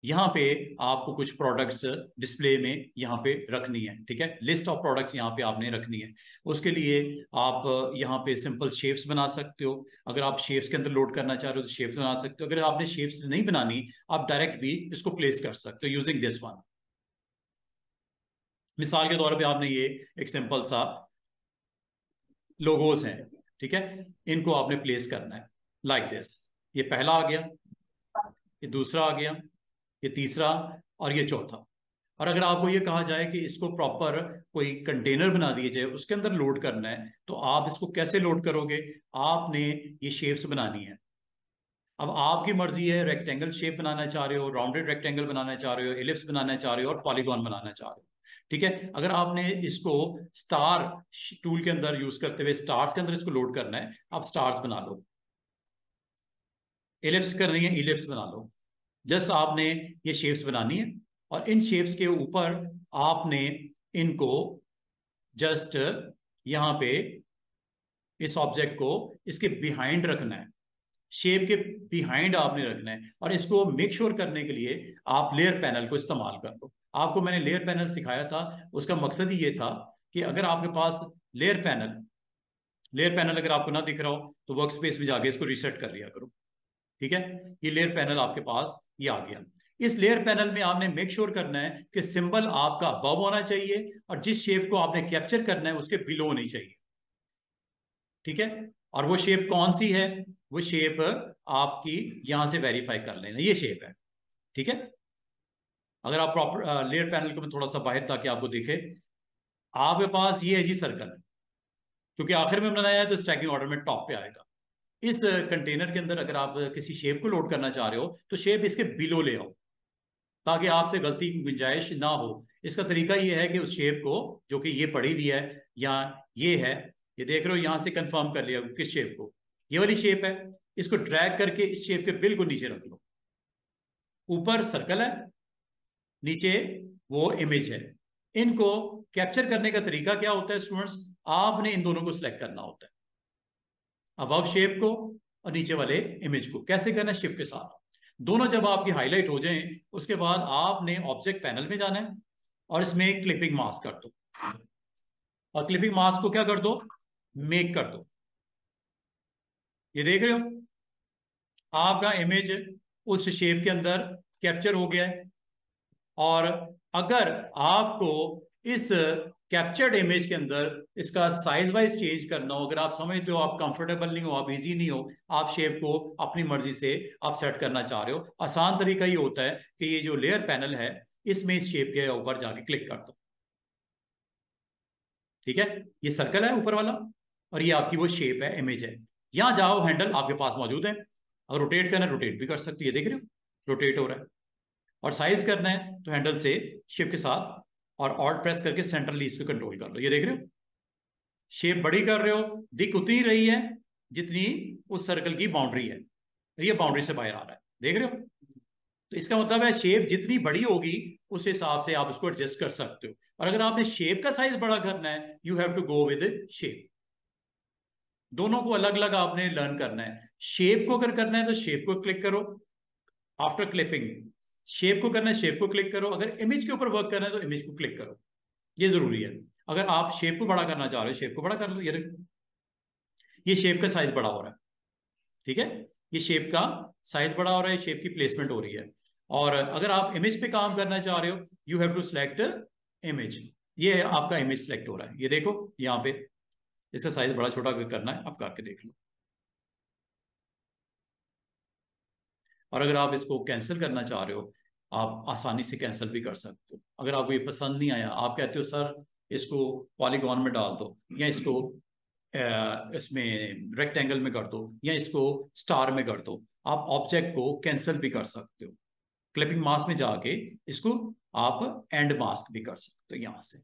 यहाँ पे आपको कुछ प्रोडक्ट्स डिस्प्ले में यहाँ पे रखनी है, ठीक है। लिस्ट ऑफ प्रोडक्ट्स यहाँ पे आपने रखनी है। उसके लिए आप यहाँ पे सिंपल शेप्स बना सकते हो। अगर आप शेप्स के अंदर लोड करना चाह रहे हो तो शेप्स बना सकते हो। अगर आपने शेप्स नहीं बनानी, आप डायरेक्ट भी इसको प्लेस कर सकते हो यूजिंग दिस वन। मिसाल के तौर पे आपने ये एक सिंपल सा लोगोस हैं, ठीक है, इनको आपने प्लेस करना है लाइक दिस। ये पहला आ गया, ये दूसरा आ गया, ये तीसरा, और ये चौथा। और अगर आपको ये कहा जाए कि इसको प्रॉपर कोई कंटेनर बना दिए जाए, उसके अंदर लोड करना है, तो आप इसको कैसे लोड करोगे? आपने ये शेप्स बनानी है। अब आपकी मर्जी है, रेक्टेंगल शेप बनाना चाह रहे हो, राउंडेड रेक्टेंगल बनाना चाह रहे हो, एलिप्स बनाना चाह रहे हो, और पॉलीगॉन बनाना चाह रहे हो, ठीक है। अगर आपने इसको स्टार टूल के अंदर यूज करते हुए स्टार्स के अंदर इसको लोड करना है, आप स्टार्स बना लो। एलिप्स कर रही है, इलिप्स बना लो। जस्ट आपने ये शेप्स बनानी है, और इन शेप्स के ऊपर आपने इनको जस्ट यहां पे इस ऑब्जेक्ट को इसके बिहाइंड रखना है, शेप के बिहाइंड आपने रखना है। और इसको मेक श्योर करने के लिए आप लेयर पैनल को इस्तेमाल कर लो। आपको मैंने लेयर पैनल सिखाया था, उसका मकसद ही ये था कि अगर आपके पास लेयर पैनल लेयर पैनल अगर आपको ना दिख रहा हो तो वर्क स्पेस में जाके इसको रिसेट कर लिया करो, ठीक है। ये लेयर पैनल आपके पास ये आ गया। इस लेयर पैनल में आपने मेक श्योर करना है कि सिंबल आपका अबव होना चाहिए, और जिस शेप को आपने कैप्चर करना है उसके बिलो होनी चाहिए, ठीक है। और वो शेप कौन सी है? वो शेप आपकी यहां से वेरीफाई कर लेना, ये शेप है, ठीक है। अगर आप प्रॉपर लेयर पैनल को मैं थोड़ा सा बाहर ताकि आपको दिखे, आपके पास ये है जी सर्कल, क्योंकि आखिर में बनाया है तो स्टैकिंग ऑर्डर में टॉप पे आएगा। इस कंटेनर के अंदर अगर आप किसी शेप को लोड करना चाह रहे हो तो शेप इसके बिलो ले आओ, ताकि आपसे गलती की गुंजाइश ना हो। इसका तरीका ये है कि उस शेप को, जो कि ये पड़ी हुई है या ये है, ये देख रहे हो, यहां से कंफर्म कर लिया किस शेप को, ये वाली शेप है। इसको ड्रैग करके इस शेप के बिल्कुल नीचे रख लो। ऊपर सर्कल है, नीचे वो इमेज है। इनको कैप्चर करने का तरीका क्या होता है स्टूडेंट्स? आपने इन दोनों को सिलेक्ट करना होता है, अबव शेप को और नीचे वाले इमेज को। कैसे करना है? शिफ्ट के साथ। दोनों जब आपकी हाईलाइट हो जाएं, उसके बाद आपने ऑब्जेक्ट पैनल में जाना है और इसमें क्लिपिंग मास्क कर दो, और क्लिपिंग मास्क को क्या कर दो? मेक कर दो। ये देख रहे हो, आपका इमेज उस शेप के अंदर कैप्चर हो गया है। और अगर आपको इस कैप्चर्ड इमेज के अंदर इसका साइज वाइज चेंज करना हो, अगर आप समझते हो आप कंफर्टेबल नहीं हो, आप इजी नहीं हो, आप शेप को अपनी मर्जी से आप सेट करना चाह रहे हो, आसान तरीका ये होता है कि ये जो लेयर पैनल है इसमें इस शेप के ऊपर जाके क्लिक कर दो, ठीक है। ये सर्कल है ऊपर वाला, और ये आपकी वो शेप है, इमेज है। यहां जाओ, हैंडल आपके पास मौजूद है। अगर रोटेट करना है रोटेट भी कर सकते हो, ये देख रहे हो रोटेट हो रहा है। और साइज करना है तो हैंडल से शिफ्ट के साथ और ऑल्ट प्रेस करके सेंट्रली इसको कंट्रोल कर लो। ये देख रहे हो, शेप बड़ी कर रहे हो, दिख उतनी रही है जितनी उस सर्कल की बाउंड्री है, ये बाउंड्री से बाहर आ रहा है, देख रहे हो। तो इसका मतलब है शेप जितनी बड़ी होगी उस हिसाब से आप उसको एडजस्ट कर सकते हो। और अगर आपने शेप का साइज बड़ा करना है, you have to go with shape. दोनों को अलग अलग आपने लर्न करना है। शेप को अगर करना है तो शेप को क्लिक करो, आफ्टर क्लिपिंग शेप को करना है, शेप को क्लिक करो। अगर इमेज के ऊपर वर्क करना है तो इमेज को क्लिक करो, ये जरूरी है। अगर आप शेप को बड़ा करना चाह रहे हो, शेप को बड़ा कर लो। ये शेप का साइज बड़ा हो रहा है, ठीक है। ये शेप का साइज बड़ा हो रहा है, शेप की प्लेसमेंट हो रही है। और अगर आप इमेज पे काम करना चाह रहे हो, you have to select image. ये आपका इमेज सिलेक्ट हो रहा है, ये देखो यहाँ पे। इसका साइज बड़ा छोटा करना है, आप करके देख लो। और अगर आप इसको कैंसिल करना चाह रहे हो, आप आसानी से कैंसिल भी कर सकते हो। अगर आपको ये पसंद नहीं आया, आप कहते हो सर इसको पॉलीगॉन में डाल दो, या इसको इसमें रेक्टेंगल में कर दो, या इसको स्टार में कर दो, आप ऑब्जेक्ट को कैंसिल भी कर सकते हो। क्लिपिंग मास्क में जाके इसको आप एंड मास्क भी कर सकते हो यहां से।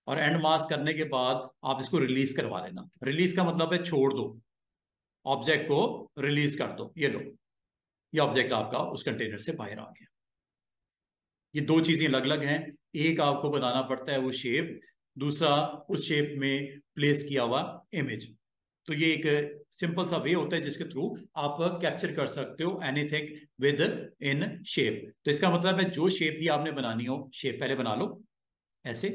और एंड मास्क करने के बाद आप इसको रिलीज करवा लेना। रिलीज का मतलब है छोड़ दो, ऑब्जेक्ट को रिलीज कर दो। ये लो, ये ऑब्जेक्ट आपका उस कंटेनर से बाहर आ गया। ये दो चीजें अलग अलग हैं। एक आपको बनाना पड़ता है वो शेप, दूसरा उस शेप में प्लेस किया हुआ इमेज। तो ये एक सिंपल सा वे होता है जिसके थ्रू आप कैप्चर कर सकते हो एनीथिंग विद इन शेप। तो इसका मतलब है जो शेप भी आपने बनानी हो, शेप पहले बना लो ऐसे।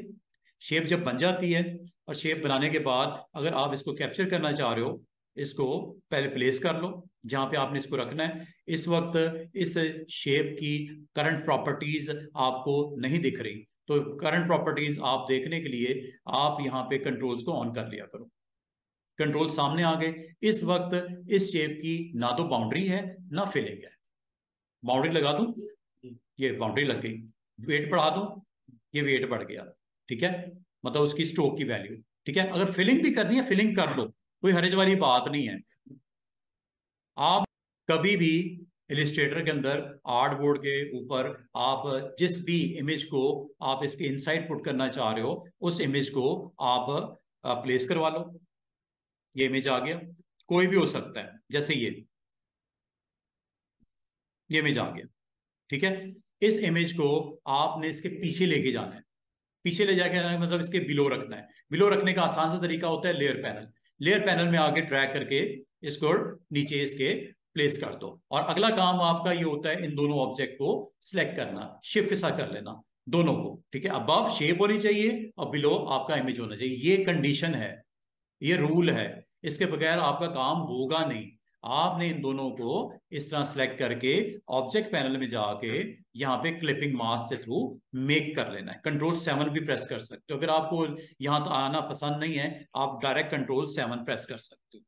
शेप जब बन जाती है और शेप बनाने के बाद अगर आप इसको कैप्चर करना चाह रहे हो, इसको पहले प्लेस कर लो जहां पे आपने इसको रखना है। इस वक्त इस शेप की करंट प्रॉपर्टीज आपको नहीं दिख रही, तो करंट प्रॉपर्टीज आप देखने के लिए आप यहाँ पे कंट्रोल्स को ऑन कर लिया करो। कंट्रोल सामने आ गए। इस वक्त इस शेप की ना तो बाउंड्री है ना फिलिंग है। बाउंड्री लगा दूं, ये बाउंड्री लग गई। वेट बढ़ा दूं, ये वेट बढ़ गया। ठीक है, मतलब उसकी स्ट्रोक की वैल्यू। ठीक है, अगर फिलिंग भी करनी है फिलिंग कर लो, कोई हर्ज वाली बात नहीं है। आप कभी भी इलिस्ट्रेटर के अंदर आर्ट बोर्ड के ऊपर आप जिस भी इमेज को आप इसके इनसाइड पुट करना चाह रहे हो उस इमेज को आप प्लेस करवा लो। ये इमेज आ गया, कोई भी हो सकता है, जैसे ये इमेज आ गया। ठीक है, इस इमेज को आपने इसके पीछे लेके जाना है। पीछे ले जाके आना है मतलब इसके बिलो रखना है। बिलो रखने का आसान सा तरीका होता है लेयर पैनल। लेयर पैनल में आगे ड्रैग करके इसको नीचे इसके प्लेस कर दो। और अगला काम आपका ये होता है इन दोनों ऑब्जेक्ट को सिलेक्ट करना, शिफ्ट सा कर लेना दोनों को। ठीक है, अबव शेप होनी चाहिए और बिलो आपका इमेज होना चाहिए। ये कंडीशन है, ये रूल है, इसके बगैर आपका काम होगा नहीं। आपने इन दोनों को इस तरह सेलेक्ट करके ऑब्जेक्ट पैनल में जाके यहाँ पे क्लिपिंग मास्क से थ्रू मेक कर लेना है। कंट्रोल 7 भी प्रेस कर सकते हो। अगर आपको यहाँ तो आना पसंद नहीं है, आप डायरेक्ट कंट्रोल 7 प्रेस कर सकते हो।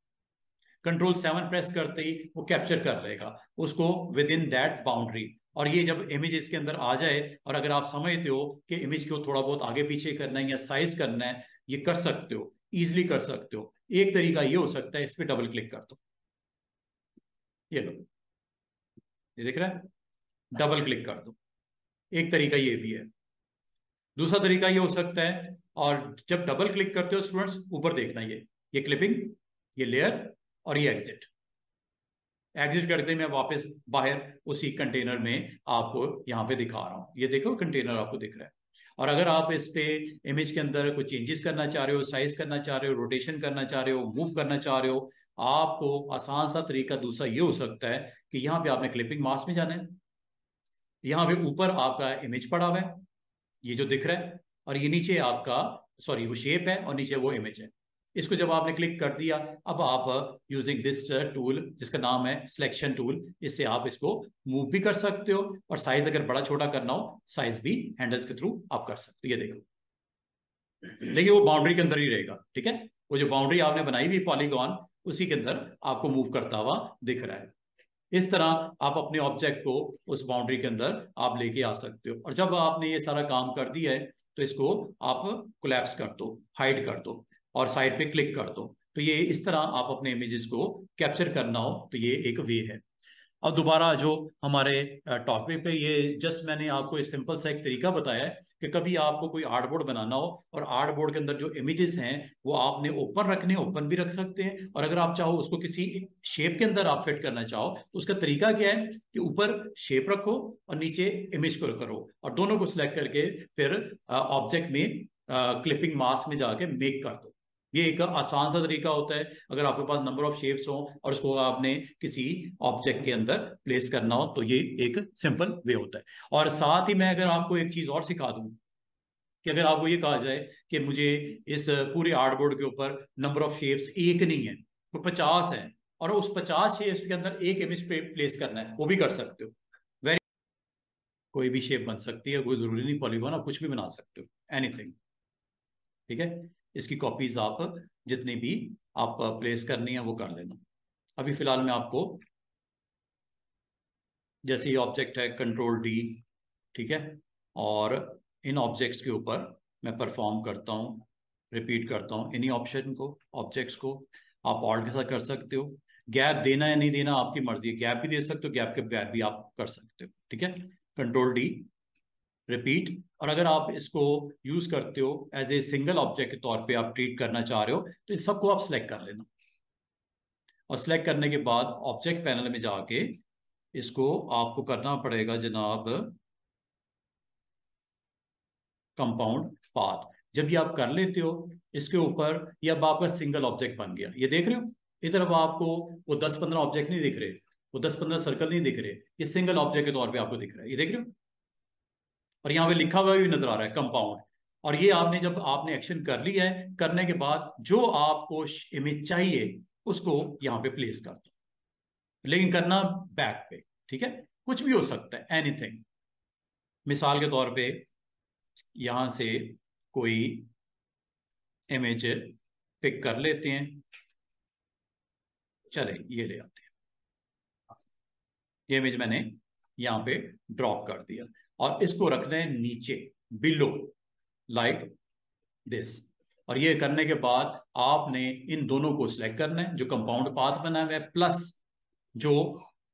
कंट्रोल 7 प्रेस करते ही वो कैप्चर कर लेगा उसको विद इन दैट बाउंड्री। और ये जब इमेज इसके अंदर आ जाए और अगर आप समझते हो कि इमेज को थोड़ा बहुत आगे पीछे करना है या साइज करना है, ये कर सकते हो, इजिली कर सकते हो। एक तरीका ये हो सकता है, इस पर डबल क्लिक कर दो, ये लो, ये दिख रहा है, डबल क्लिक कर दो। एक तरीका ये भी है। दूसरा तरीका ये हो सकता है, और जब डबल क्लिक करते हो स्टूडेंट्स ऊपर देखना, ये क्लिपिंग, ये लेयर और ये एग्जिट। एग्जिट करते मैं वापस बाहर उसी कंटेनर में आपको यहाँ पे दिखा रहा हूँ। ये देखो कंटेनर आपको दिख रहा है। और अगर आप इस पे इमेज के अंदर कोई चेंजेस करना चाह रहे हो, साइज करना चाह रहे हो, रोटेशन करना चाह रहे हो, मूव करना चाह रहे हो, आपको आसान सा तरीका दूसरा ये हो सकता है कि यहाँ पे आपने क्लिपिंग मास्क में जाना है। यहाँ पे ऊपर आपका इमेज पड़ा हुआ है, ये जो दिख रहा है, और ये नीचे आपका, सॉरी वो शेप है और नीचे वो इमेज है। इसको जब आपने क्लिक कर दिया, अब आप यूजिंग दिस टूल जिसका नाम है सिलेक्शन टूल, इससे आप इसको मूव भी कर सकते हो और साइज अगर बड़ा छोटा करना हो साइज भी हैंडल्स के थ्रू आप कर सकते हो। ये देखो, लेकिन वो बाउंड्री के अंदर ही रहेगा। ठीक है, वो जो बाउंड्री आपने बनाई हुई पॉलीगॉन, उसी के अंदर आपको मूव करता हुआ दिख रहा है। इस तरह आप अपने ऑब्जेक्ट को उस बाउंड्री के अंदर आप लेके आ सकते हो। और जब आपने ये सारा काम कर दिया है तो इसको आप कोलैप्स कर दो, हाइड कर दो और साइड पे क्लिक कर दो। तो ये इस तरह आप अपने इमेजेस को कैप्चर करना हो तो ये एक वे है। अब दोबारा जो हमारे टॉपिक पे, ये जस्ट मैंने आपको एक सिंपल सा एक तरीका बताया है कि कभी आपको कोई आर्ट बोर्ड बनाना हो और आर्ट बोर्ड के अंदर जो इमेजेस हैं वो आपने ओपन रखने, ओपन भी रख सकते हैं, और अगर आप चाहो उसको किसी शेप के अंदर आप फिट करना चाहो तो उसका तरीका क्या है कि ऊपर शेप रखो और नीचे इमेज को करो और दोनों को सिलेक्ट करके फिर ऑब्जेक्ट में क्लिपिंग मास्क में जाके मेक कर दो। ये एक आसान सा तरीका होता है अगर आपके पास नंबर ऑफ शेप्स हो और उसको आपने किसी ऑब्जेक्ट के अंदर प्लेस करना हो तो ये एक सिंपल वे होता है। और साथ ही मैं अगर आपको एक चीज और सिखा दूं कि अगर आपको ये कहा जाए कि मुझे इस पूरे आर्टबोर्ड के ऊपर नंबर ऑफ शेप्स एक नहीं है, वो 50 है, और उस 50 शेप्स के अंदर एक इमेज प्लेस करना है, वो भी कर सकते हो। वेरी, कोई भी शेप बन सकती है, कोई जरूरी नहीं पॉलीगॉन, आप कुछ भी बना सकते हो, एनीथिंग। ठीक है, इसकी कॉपीज आप जितनी भी आप प्लेस करनी है वो कर लेना। अभी फिलहाल मैं आपको, जैसे ये ऑब्जेक्ट है कंट्रोल D, ठीक है, और इन ऑब्जेक्ट्स के ऊपर मैं परफॉर्म करता हूँ, रिपीट करता हूँ इन्हीं ऑप्शन को, ऑब्जेक्ट्स को। आप ऑल्ट के साथ कर सकते हो, गैप देना या नहीं देना आपकी मर्जी है, गैप भी दे सकते हो, गैप के बगैर भी आप कर सकते हो। ठीक है, कंट्रोल D, रिपीट। और अगर आप इसको यूज करते हो एज ए सिंगल ऑब्जेक्ट के तौर पे आप ट्रीट करना चाह रहे हो तो इस सबको आप सिलेक्ट कर लेना, और सिलेक्ट करने के बाद ऑब्जेक्ट पैनल में जाके इसको आपको करना पड़ेगा जनाब कंपाउंड पाथ। जब ये आप कर लेते हो इसके ऊपर, ये अब आपका सिंगल ऑब्जेक्ट बन गया, ये देख रहे हो, इधर अब आपको वो 10-15 ऑब्जेक्ट नहीं दिख रहे, वो 10-15 सर्कल नहीं दिख रहे, ये सिंगल ऑब्जेक्ट के तौर पे आपको दिख रहा है, ये देख रहे हो, और यहाँ पे लिखा हुआ भी नजर आ रहा है कंपाउंड। और ये आपने जब आपने एक्शन कर लिया है, करने के बाद जो आपको इमेज चाहिए उसको यहाँ पे प्लेस कर दो, लेकिन करना बैक पे, ठीक है। कुछ भी हो सकता है, एनीथिंग। मिसाल के तौर पे यहां से कोई इमेज पिक कर लेते हैं, चले ये ले आते हैं, ये इमेज मैंने यहां पे ड्रॉप कर दिया और इसको रखना है नीचे, बिलो, लाइक दिस। और ये करने के बाद आपने इन दोनों को सिलेक्ट करना है, जो कंपाउंड पाथ बना हुआ है प्लस जो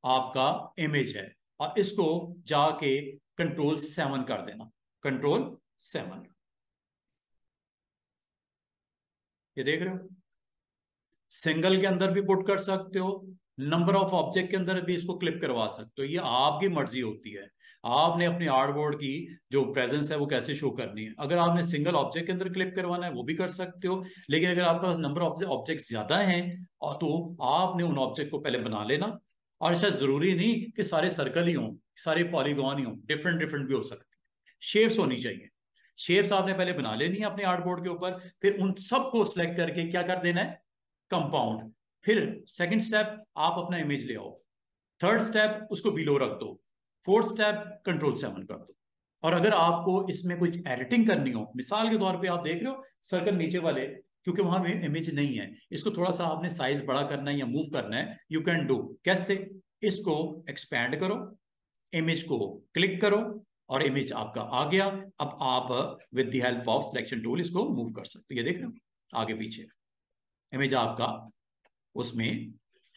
आपका इमेज है, और इसको जाके कंट्रोल 7 कर देना, कंट्रोल 7। ये देख रहे हो, सिंगल के अंदर भी पुट कर सकते हो, नंबर ऑफ ऑब्जेक्ट के अंदर भी इसको क्लिप करवा सकते हो, ये आपकी मर्जी होती है। आपने अपनी आर्टबोर्ड की जो प्रेजेंस है वो कैसे शो करनी है। अगर आपने सिंगल ऑब्जेक्ट के अंदर क्लिप करवाना है वो भी कर सकते हो, लेकिन अगर आपके पास नंबर ऑफ ऑब्जेक्ट ज्यादा हैं और तो आपने उन ऑब्जेक्ट को पहले बना लेना। और ऐसा जरूरी नहीं कि सारे सर्कल ही हों, सारे पॉलीगॉन ही हों, डिफरेंट डिफरेंट भी हो सकती है, शेप्स होनी चाहिए। शेप्स आपने पहले बना लेनी है अपने आर्टबोर्ड के ऊपर, फिर उन सबको सिलेक्ट करके क्या कर देना है, कंपाउंड। फिर सेकंड स्टेप आप अपना इमेज ले आओ, थर्ड स्टेप उसको बिलो रख दो, फोर्थ स्टेप कंट्रोल 7 कर दो। और अगर आपको इसमें कुछ एडिटिंग करनी हो, मिसाल के तौर पे आप देख रहे हो सर्कल नीचे वाले, क्योंकि वहां में इमेज नहीं है, इसको थोड़ा सा आपने साइज बड़ा करना है या मूव करना है, यू कैन डू। कैसे? इसको एक्सपैंड करो, इमेज को क्लिक करो और इमेज आपका आ गया। अब आप with the help of selection tool इसको मूव कर सकते हो, ये देख रहे हो आगे पीछे इमेज आपका उसमें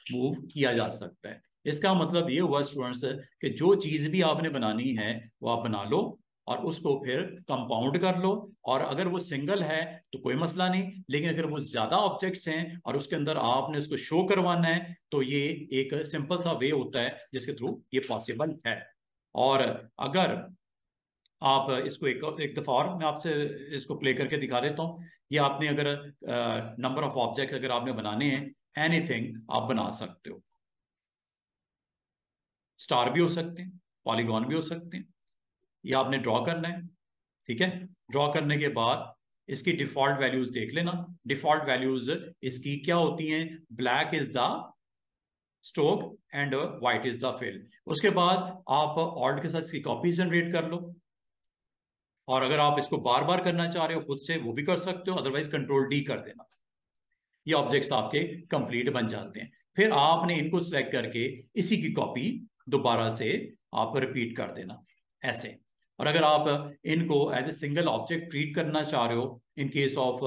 मूव किया जा सकता है। इसका मतलब ये हुआ स्टूडेंट्स कि जो चीज भी आपने बनानी है वो आप बना लो और उसको फिर कंपाउंड कर लो। और अगर वो सिंगल है तो कोई मसला नहीं, लेकिन अगर वो ज्यादा ऑब्जेक्ट्स हैं और उसके अंदर आपने उसको शो करवाना है तो ये एक सिंपल सा वे होता है जिसके थ्रू ये पॉसिबल है। और अगर आप इसको एक दफा और मैं आपसे इसको प्ले करके दिखा देता हूँ। ये आपने अगर नंबर ऑफ ऑब्जेक्ट अगर आपने बनाने हैं, एनीथिंग आप बना सकते हो, स्टार भी हो सकते हैं, पॉलीगॉन भी हो सकते हैं। ये आपने ड्रॉ करना है, ठीक है। ड्रॉ करने के बाद इसकी डिफॉल्ट वैल्यूज देख लेना। डिफॉल्ट वैल्यूज इसकी क्या होती हैं? Black is the stroke and white is the fill. उसके बाद आप ऑल्ट के साथ इसकी कॉपी जनरेट कर लो, और अगर आप इसको बार बार करना चाह रहे हो खुद से वो भी कर सकते हो, अदरवाइज कंट्रोल D कर देना। ये ऑब्जेक्ट्स आपके कंप्लीट बन जाते हैं। फिर आपने इनको सिलेक्ट करके इसी की कॉपी दोबारा से आप रिपीट कर देना ऐसे। और अगर आप इनको as a single object treat करना चाह रहे हो in case of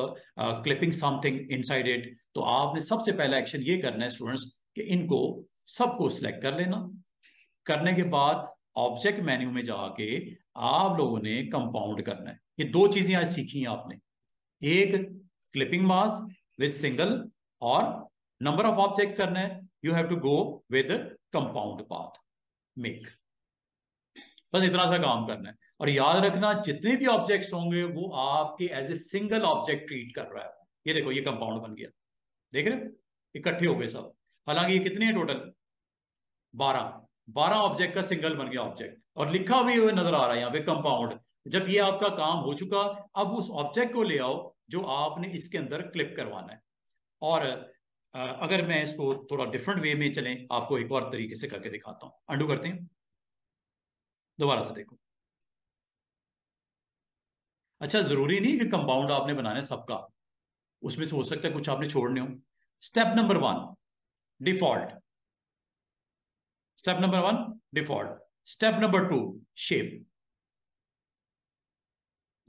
clipping something inside it, तो आपने सबसे पहला एक्शन ये करना है स्टूडेंट्स कि इनको सबको सिलेक्ट कर लेना। करने के बाद ऑब्जेक्ट मेन्यू में जाके आप लोगों ने कंपाउंड करना है। ये दो चीजें आज सीखी हैं आपने, एक क्लिपिंग मास्क विद सिंगल, और नंबर ऑफ ऑब्जेक्ट करना है, you have to go with compound path make. बस इतना सा काम करना है। और याद रखना जितने भी ऑब्जेक्ट्स होंगे वो आपके as a single object treat कर रहा है। ये देखो ये कंपाउंड बन गया, देख रहे हो इकट्ठे हो गए सब। हालांकि ये कितने हैं टोटल? 12 ऑब्जेक्ट का सिंगल बन गया ऑब्जेक्ट, और लिखा भी हुआ नजर आ रहा है यहाँ पे कंपाउंड। जब ये आपका काम हो चुका, अब उस ऑब्जेक्ट को ले आओ जो आपने इसके अंदर क्लिप करवाना है। और अगर मैं इसको थोड़ा डिफरेंट वे में चलें, आपको एक और तरीके से करके दिखाता हूं। अंडू करते हैं, दोबारा से देखो। अच्छा, जरूरी नहीं कि कंपाउंड आपने बनाना है सबका, उसमें से हो सकता है कुछ आपने छोड़ने हो। Step number 1 default, step number 1 default, step number 2 shape,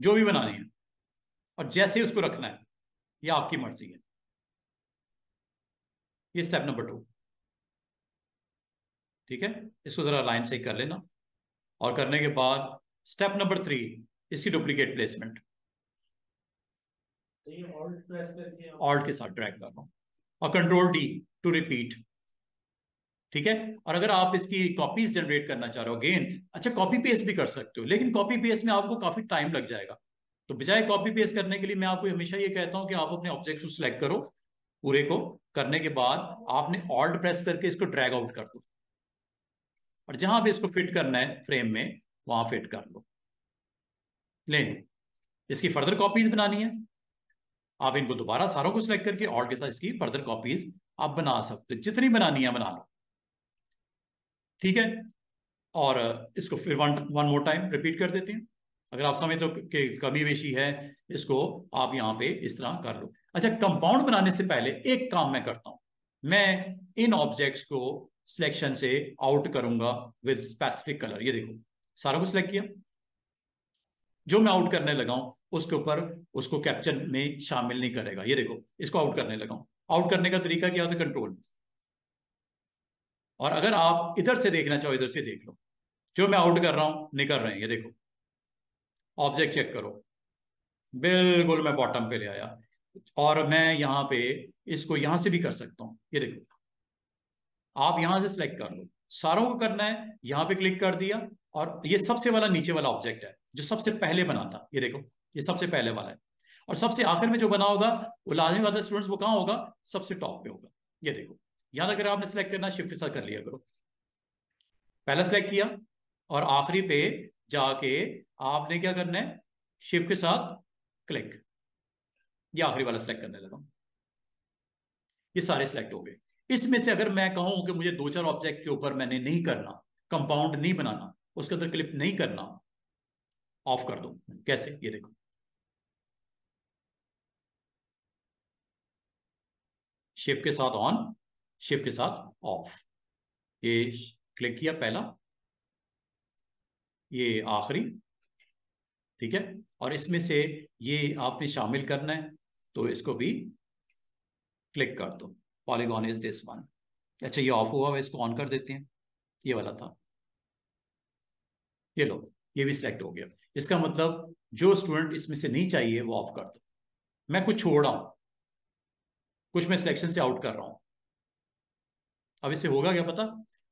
जो भी बनानी है और जैसे उसको रखना है ये आपकी मर्जी है। ये स्टेप नंबर 2, ठीक है। इसको जरा लाइन सही कर लेना। और करने के बाद स्टेप नंबर 3 इसकी डुप्लीकेट प्लेसमेंट, ऑल्ट के साथ ड्रैग कर रहा हूं और कंट्रोल D टू रिपीट, ठीक है। और अगर आप इसकी कॉपीज जनरेट करना चाह रहे हो अगेन, अच्छा कॉपी पेस्ट भी कर सकते हो, लेकिन कॉपी पेस्ट में आपको काफी टाइम लग जाएगा। तो बजाय कॉपी पेस्ट करने के लिए मैं आपको हमेशा ये कहता हूं कि आप अपने ऑब्जेक्ट्स को सिलेक्ट करो, पूरे को करने के बाद आपने ऑल्ट प्रेस करके इसको ड्रैग आउट कर दो, और जहां भी इसको फिट करना है फ्रेम में वहां फिट कर लो। ले, इसकी फर्दर कॉपीज बनानी है, आप इनको दोबारा सारों को सिलेक्ट करके ऑल्ट के साथ इसकी फर्दर कॉपीज आप बना सकते हो, जितनी बनानी है बना लो। ठीक है, और इसको फिर one one more time repeat कर देते हैं। अगर आप समझते हो कि कमी बेशी है, इसको आप यहां पे इस तरह कर लो। अच्छा, कंपाउंड बनाने से पहले एक काम मैं करता हूं, मैं इन ऑब्जेक्ट्स को सिलेक्शन से आउट करूंगा विद स्पेसिफिक कलर। ये देखो, सारा को सिलेक्ट किया, जो मैं आउट करने लगा हूं उसके ऊपर उसको कैप्चर में शामिल नहीं करेगा। ये देखो, इसको आउट करने लगा हूं। आउट करने का तरीका क्या होता है? कंट्रोल। और अगर आप इधर से देखना चाहो, इधर से देख लो, जो मैं आउट कर रहा हूं निकल रहे हैं। ये देखो, ऑब्जेक्ट चेक करो, बिल्कुल मैं बॉटम पे ले आया। और मैं यहां पे इसको यहां से भी कर सकता हूं। ये देखो, आप यहां से सिलेक्ट कर लो, सारों को करना है, यहां पे क्लिक कर दिया, और ये सबसे वाला नीचे वाला ऑब्जेक्ट है जो सबसे पहले बना था। ये देखो, ये सबसे पहले वाला है, और सबसे आखिर में जो बना होगा वो लाजमी वाला स्टूडेंट्स वो कहां होगा? सबसे टॉप पे होगा। ये देखो, याद अगर आपने सिलेक्ट करना, शिफ्ट के साथ कर लिया करो, पहला सिलेक्ट किया और आखिरी पे जाके आपने क्या करना है? शिफ्ट के साथ क्लिक, ये आखिरी वाला सिलेक्ट करने लगा, ये सारे सिलेक्ट हो गए। इसमें से अगर मैं कहूं कि मुझे दो चार ऑब्जेक्ट के ऊपर मैंने नहीं करना, कंपाउंड नहीं बनाना, उसके अंदर क्लिप नहीं करना, ऑफ कर दो। कैसे? ये देखो, शिफ्ट के साथ ऑन, शिफ्ट के साथ ऑफ। ये क्लिक किया पहला, ये आखिरी, ठीक है। और इसमें से ये आपने शामिल करना है, तो इसको भी क्लिक कर दो। Polygon is this one. अच्छा, ये ऑफ हुआ है, इसको ऑन कर देते हैं, ये वाला था। ये लो, ये भी सिलेक्ट हो गया। इसका मतलब जो स्टूडेंट इसमें से नहीं चाहिए वो ऑफ कर दो। मैं कुछ छोड़ रहा हूं, कुछ मैं सिलेक्शन से आउट कर रहा हूं। अब इससे होगा क्या पता?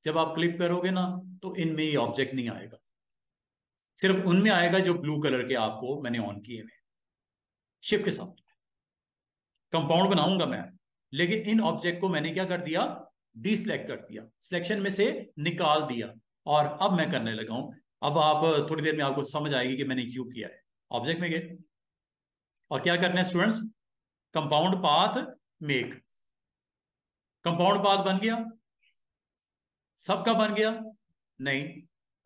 जब आप क्लिक करोगे ना, तो इनमें ये ऑब्जेक्ट नहीं आएगा, सिर्फ उनमें आएगा जो ब्लू कलर के आपको मैंने ऑन किए हुए। शिफ्ट के साथ कंपाउंड बनाऊंगा मैं, लेकिन इन ऑब्जेक्ट को मैंने क्या कर दिया? डीसिलेक्ट कर दिया, सिलेक्शन में से निकाल दिया, और अब मैं करने लगा हूं। अब आप थोड़ी देर में आपको समझ आएगी कि मैंने क्यों किया है। ऑब्जेक्ट में गए और क्या करना है students? Compound path make. Compound path बन गया, सबका बन गया? नहीं,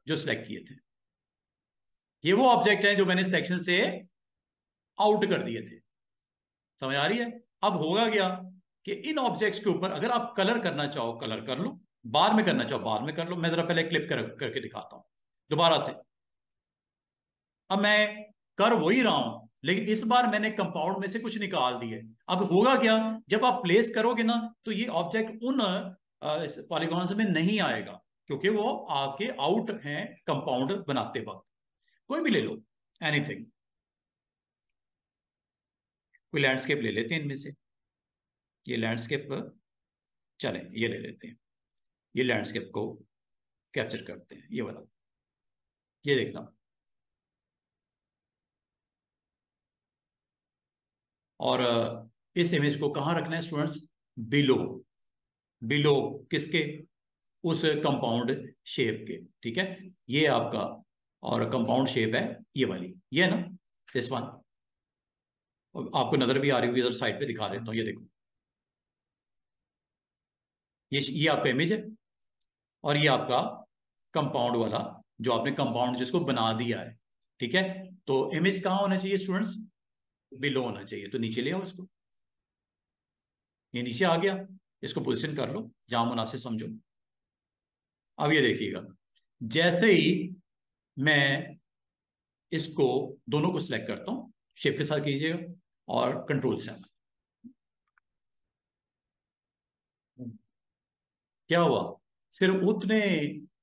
जो सिलेक्ट किए थे। ये वो ऑब्जेक्ट हैं जो मैंने सिलेक्शन से आउट कर दिए थे। समझ आ रही है? अब होगा क्या कि इन ऑब्जेक्ट्स के ऊपर अगर आप कलर करना चाहो कलर कर लो, बाद में करना चाहो बाद में कर लो। मैं जरा पहले क्लिप करके दिखाता हूं दोबारा से। अब मैं कर वही रहा हूं, लेकिन इस बार मैंने कंपाउंड में से कुछ निकाल दिए। अब होगा क्या? जब आप प्लेस करोगे ना, तो ये ऑब्जेक्ट उन पॉलीगॉन्स में नहीं आएगा, क्योंकि वो आपके आउट हैं कंपाउंड बनाते वक्त। कोई भी ले लो, एनीथिंग, कोई लैंडस्केप ले लेते हैं इनमें से। ये लैंडस्केप, चलें ये ले लेते हैं। ये लैंडस्केप को कैप्चर करते हैं, ये वाला। ये देखना, और इस इमेज को कहाँ रखना है स्टूडेंट्स? बिलो, बिलो किसके? उस कंपाउंड शेप के, ठीक है। ये आपका, और कंपाउंड शेप है ये वाली, ये है ना, दिस वन। आपको नजर भी आ रही होगी, इधर साइड पे दिखा देता हूँ। ये देखो, ये आपका इमेज है, और ये आपका कंपाउंड वाला, जो आपने कंपाउंड जिसको बना दिया है, ठीक है। तो इमेज कहाँ होना चाहिए स्टूडेंट्स? बिलो होना चाहिए। तो नीचे ले आओ इसको, ये नीचे आ गया, इसको पोजीशन कर लो जहां मुनासिब समझो। अब ये देखिएगा, जैसे ही मैं इसको दोनों को सिलेक्ट करता हूं, शिफ्ट के साथ कीजिएगा और कंट्रोल से आना। क्या हुआ? सिर्फ उतने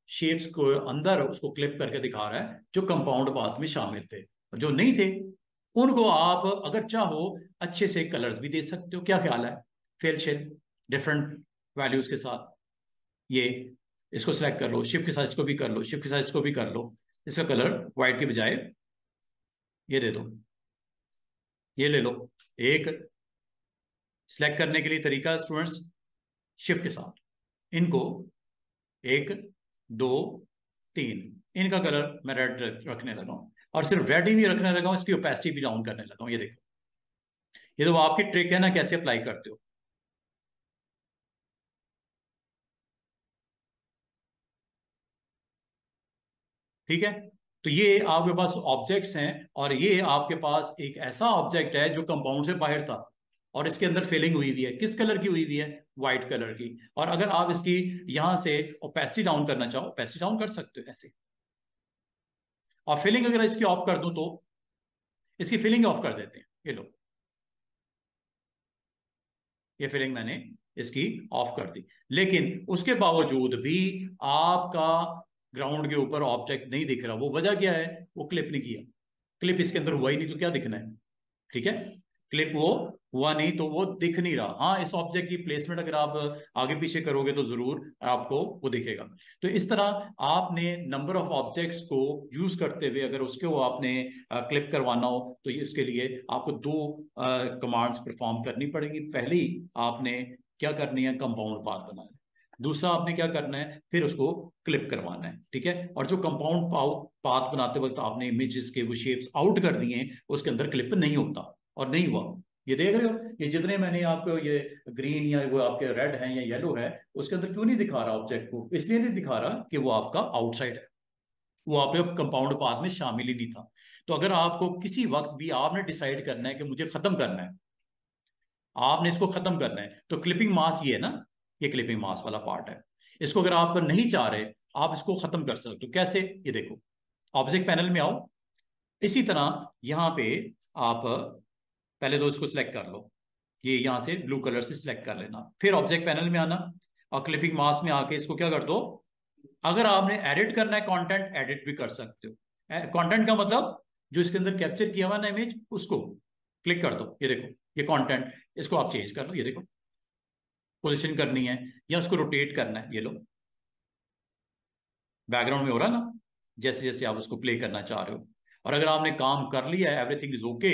शेप्स को अंदर उसको क्लिप करके दिखा रहा है जो कंपाउंड पाथ में शामिल थे, और जो नहीं थे उनको आप अगर चाहो अच्छे से कलर्स भी दे सकते हो। क्या ख्याल है? फेल शेल डिफरेंट वैल्यूज के साथ। ये इसको सिलेक्ट कर लो, शिफ्ट के साथ इसको भी कर लो, शिफ्ट के साथ इसको भी कर लो। इसका कलर व्हाइट के बजाय ये दे दो, ये ले लो एक, सिलेक्ट करने के लिए तरीका स्टूडेंट्स, शिफ्ट के साथ इनको 1 2 3 इनका कलर मैं रेड रखने लगा हूं, और सिर्फ रेड ही नहीं रखने लगा हूं, इसकी ओपेसिटी भी डाउन करने लगा हूं। ये देखो, ये तो आपकी ट्रिक है ना, कैसे अप्लाई करते हो। ठीक है, तो ये आपके पास ऑब्जेक्ट्स हैं, और ये आपके पास एक ऐसा ऑब्जेक्ट है जो कंपाउंड से बाहर था, और इसके अंदर फिलिंग हुई हुई है। किस कलर की हुई हुई है? व्हाइट कलर की। और अगर आप इसकी यहां से ओपेसिटी डाउन करना चाहो, ओपेसिटी डाउन कर सकते हो ऐसे, और फिलिंग अगर इसकी ऑफ कर दूं तो इसकी फिलिंग ऑफ कर देते हैं। ये लो, ये फिलिंग मैंने इसकी ऑफ कर दी, लेकिन उसके बावजूद भी आपका ग्राउंड के ऊपर ऑब्जेक्ट नहीं दिख रहा। वो वजह क्या है? वो क्लिप नहीं किया, क्लिप इसके अंदर हुआ ही नहीं, तो क्या दिखना है? ठीक है, क्लिप वो हुआ नहीं तो वो दिख नहीं रहा। हाँ, इस ऑब्जेक्ट की प्लेसमेंट अगर आप आगे पीछे करोगे तो जरूर आपको वो दिखेगा। तो इस तरह आपने नंबर ऑफ ऑब्जेक्ट्स को यूज करते हुए अगर उसके वो आपने क्लिप करवाना हो, तो ये इसके लिए आपको दो कमांड्स परफॉर्म करनी पड़ेगी। पहली आपने क्या करनी है? कंपाउंड पाथ बनाना है। दूसरा आपने क्या करना है? फिर उसको क्लिप करवाना है। ठीक है, और जो कंपाउंड पाथ बनाते वक्त आपने इमेजेस के वो शेप्स आउट कर दिए हैं, उसके अंदर क्लिप नहीं होता और नहीं हुआ। ये देख रहे हो, ये जितने मैंने आपको ये ग्रीन या वो आपके रेड है या येलो है, उसके अंदर क्यों नहीं दिखा रहा ऑब्जेक्ट को? इसलिए नहीं दिखा रहा कि वो आपका आउटसाइड है, वो आपके कंपाउंड पाथ में शामिल ही नहीं था। तो अगर आपको किसी वक्त भी आपने डिसाइड करना है कि मुझे खत्म करना है, आपने इसको खत्म करना है, तो क्लिपिंग मास ये है ना, ये क्लिपिंग मास वाला पार्ट है। इसको अगर आप नहीं चाह रहे, आप इसको खत्म कर सकते हो। कैसे? ये देखो, ऑब्जेक्ट पैनल में आओ, इसी तरह यहां पे आप पहले तो इसको सिलेक्ट कर लो, ये यहां से ब्लू कलर से सिलेक्ट कर लेना, फिर ऑब्जेक्ट पैनल में आना, और क्लिपिंग मास में आके इसको क्या कर दो, अगर आपने एडिट करना है कंटेंट, एडिट भी कर सकते हो। कंटेंट का मतलब जो इसके अंदर कैप्चर किया हुआ ना इमेज, उसको क्लिक कर दो। ये देखो, ये कंटेंट, इसको आप चेंज कर लो। ये देखो, पोजीशन करनी है या उसको रोटेट करना है, ये लो, बैकग्राउंड में हो रहा है ना, जैसे जैसे आप उसको प्ले करना चाह रहे हो। और अगर आपने काम कर लिया है, एवरीथिंग इज ओके,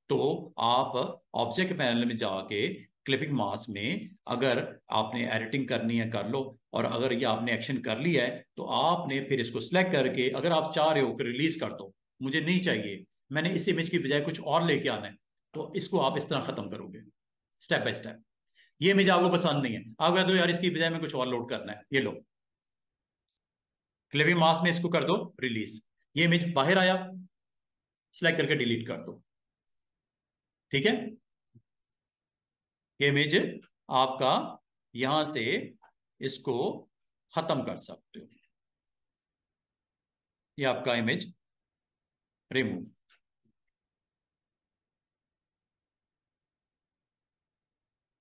तो आप ऑब्जेक्ट पैनल में जाके क्लिपिंग मास में अगर आपने एडिटिंग करनी है कर लो, और अगर ये आपने एक्शन कर लिया है तो आपने फिर इसको सिलेक्ट करके, अगर आप चाह रहे हो कि रिलीज कर दो, मुझे नहीं चाहिए, मैंने इस इमेज की बजाय कुछ और लेके आना है, तो इसको आप इस तरह खत्म करोगे स्टेप बाय स्टेप। ये इमेज आपको पसंद नहीं है, आप कहते हो यार इसकी बजाय में कुछ और लोड करना है, ये लो, क्लिपिंग मास में इसको कर दो रिलीज, ये इमेज बाहर आया, सिलेक्ट करके डिलीट कर दो। ठीक है, ये इमेज आपका यहां से इसको खत्म कर सकते हो, ये आपका इमेज रिमूव।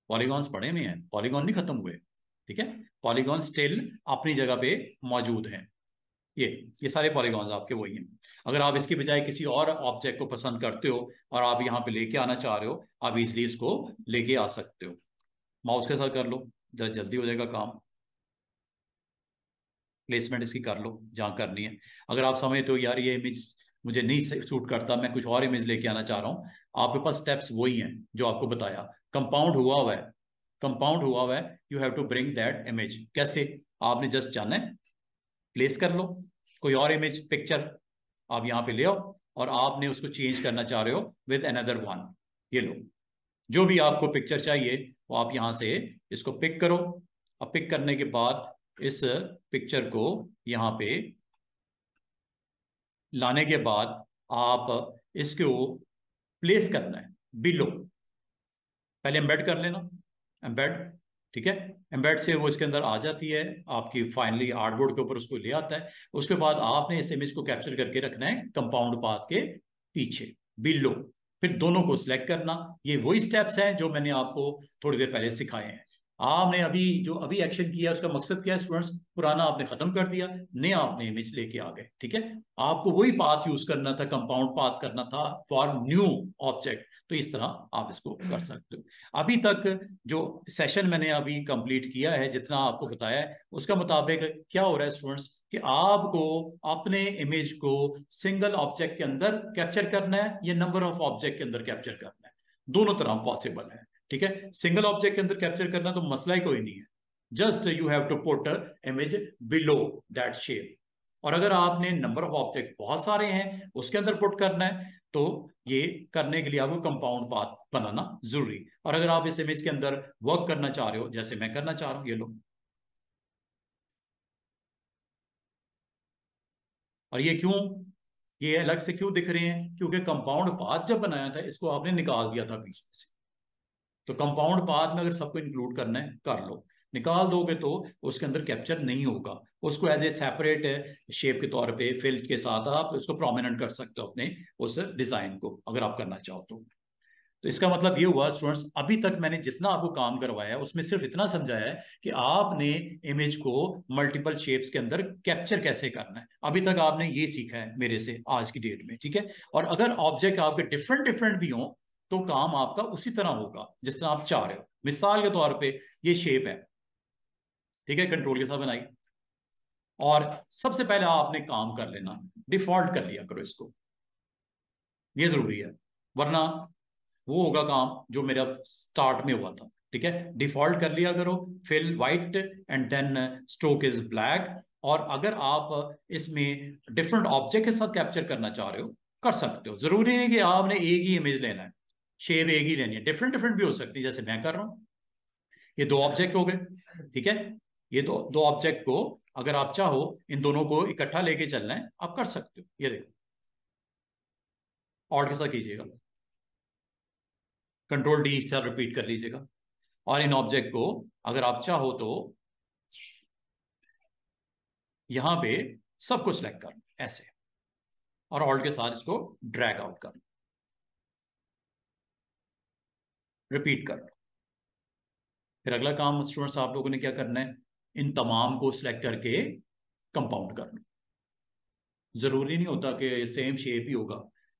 पॉलीगॉन्स पड़े हुए हैं, पॉलीगॉन नहीं खत्म हुए। ठीक है, पॉलीगॉन स्टिल अपनी जगह पे मौजूद हैं। ये सारे पॉलीगॉन्स आपके वही हैं। अगर आप इसकी बजाय किसी और ऑब्जेक्ट को पसंद करते हो और आप यहाँ पे लेके आना चाह रहे हो, आप इजली इसको लेके आ सकते हो। माउस के साथ कर लो, जरा जल्दी हो जाएगा काम। प्लेसमेंट इसकी कर लो जहाँ करनी है। अगर आप समझते हो यार ये इमेज मुझे नहीं सूट करता, मैं कुछ और इमेज लेके आना चाह रहा हूँ, आपके पास स्टेप्स वही हैं जो आपको बताया। कंपाउंड हुआ हुआ है, कंपाउंड हुआ हुआ है, you have to bring that image. कैसे? आपने जस्ट जाना है, प्लेस कर लो कोई और इमेज पिक्चर, आप यहाँ पे ले आओ, और आपने उसको चेंज करना चाह रहे हो विद अनदर वन, ये लो, जो भी आपको पिक्चर चाहिए वो आप यहां से इसको पिक करो। अब पिक करने के बाद इस पिक्चर को यहां पे लाने के बाद आप इसको प्लेस करना है बिलो, पहले एम्बेड कर लेना, एम्बेड। ठीक है, एम्बेड से वो इसके अंदर आ जाती है आपकी, फाइनली आर्टबोर्ड के ऊपर उसको ले आता है। उसके बाद आपने इस इमेज को कैप्चर करके रखना है कंपाउंड पाथ के पीछे बिलो, फिर दोनों को सिलेक्ट करना। ये वही स्टेप्स हैं जो मैंने आपको थोड़ी देर पहले सिखाए हैं। आपने अभी जो अभी एक्शन किया उसका मकसद क्या है स्टूडेंट्स? पुराना आपने खत्म कर दिया, नया आपने इमेज लेके आ गए। ठीक है, आपको वही पाथ यूज करना था, कंपाउंड पाथ करना था फॉर न्यू ऑब्जेक्ट। तो इस तरह आप इसको कर सकते हो। अभी तक जो सेशन मैंने अभी कंप्लीट किया है, जितना आपको बताया है, उसका मुताबिक क्या हो रहा है स्टूडेंट्स कि आपको अपने इमेज को सिंगल ऑब्जेक्ट के अंदर कैप्चर करना है या नंबर ऑफ ऑब्जेक्ट के अंदर कैप्चर करना है, दोनों तरह पॉसिबल है। ठीक है, सिंगल ऑब्जेक्ट के अंदर कैप्चर करना तो मसला ही कोई नहीं है, just you have to put image below that shape. और अगर आपने नंबर ऑफ ऑब्जेक्ट बहुत सारे हैं उसके अंदर पुट करना है तो ये करने के लिए आपको कंपाउंड पाथ बनाना जरूरी। और अगर आप इस इमेज के अंदर वर्क करना चाह रहे हो जैसे मैं करना चाह रहा हूं, ये लो, और ये क्यों, ये अलग से क्यों दिख रहे हैं, क्योंकि कंपाउंड पाथ जब बनाया था इसको आपने निकाल दिया था बीच में से। तो कंपाउंड पाथ में अगर सबको इंक्लूड करना है कर लो, निकाल दोगे तो उसके अंदर कैप्चर नहीं होगा। उसको एज ए सेपरेट शेप के तौर पे फिल के साथ आप उसको प्रोमिनेंट कर सकते हो अपने उस डिजाइन को, अगर आप करना चाहो तो इसका मतलब ये हुआ स्टूडेंट्स, अभी तक मैंने जितना आपको काम करवाया है उसमें सिर्फ इतना समझाया है कि आपने इमेज को मल्टीपल शेप्स के अंदर कैप्चर कैसे करना है। अभी तक आपने ये सीखा है मेरे से आज की डेट में, ठीक है। और अगर ऑब्जेक्ट आपके डिफरेंट डिफरेंट भी हो तो काम आपका उसी तरह होगा जिस तरह आप चाह रहे हो। मिसाल के तौर पे ये शेप है, ठीक है, कंट्रोल के साथ बनाई, और सबसे पहले आपने काम कर लेना डिफॉल्ट कर लिया करो इसको, ये जरूरी है, वरना वो होगा काम जो मेरा स्टार्ट में हुआ था, ठीक है। डिफॉल्ट कर लिया करो, fill white and then stroke is black. और अगर आप इसमें डिफरेंट ऑब्जेक्ट के साथ कैप्चर करना चाह रहे हो कर सकते हो, जरूरी नहीं कि आपने एक ही इमेज लेना है, शेप एक ही लेनी है, डिफरेंट डिफरेंट भी हो सकती है जैसे मैं कर रहा हूं। ये दो ऑब्जेक्ट हो गए, ठीक है, ये दो दो ऑब्जेक्ट को अगर आप चाहो इन दोनों को इकट्ठा लेके चलना है आप कर सकते हो। ये देखो, ऑल्ट के साथ कीजिएगा, कंट्रोल डी से रिपीट कर लीजिएगा, और इन ऑब्जेक्ट को अगर आप चाहो तो यहां पे सबको सिलेक्ट कर लो ऐसे, और ऑल्ट के साथ इसको ड्रैग आउट कर लो, रिपीट कर लो। फिर अगला काम स्टूडेंट्स आप लोगों ने क्या करना है, इन तमाम को सिलेक्ट करके कंपाउंड कर लो। जरूरी नहीं होता कि सेम शेप ही होगा,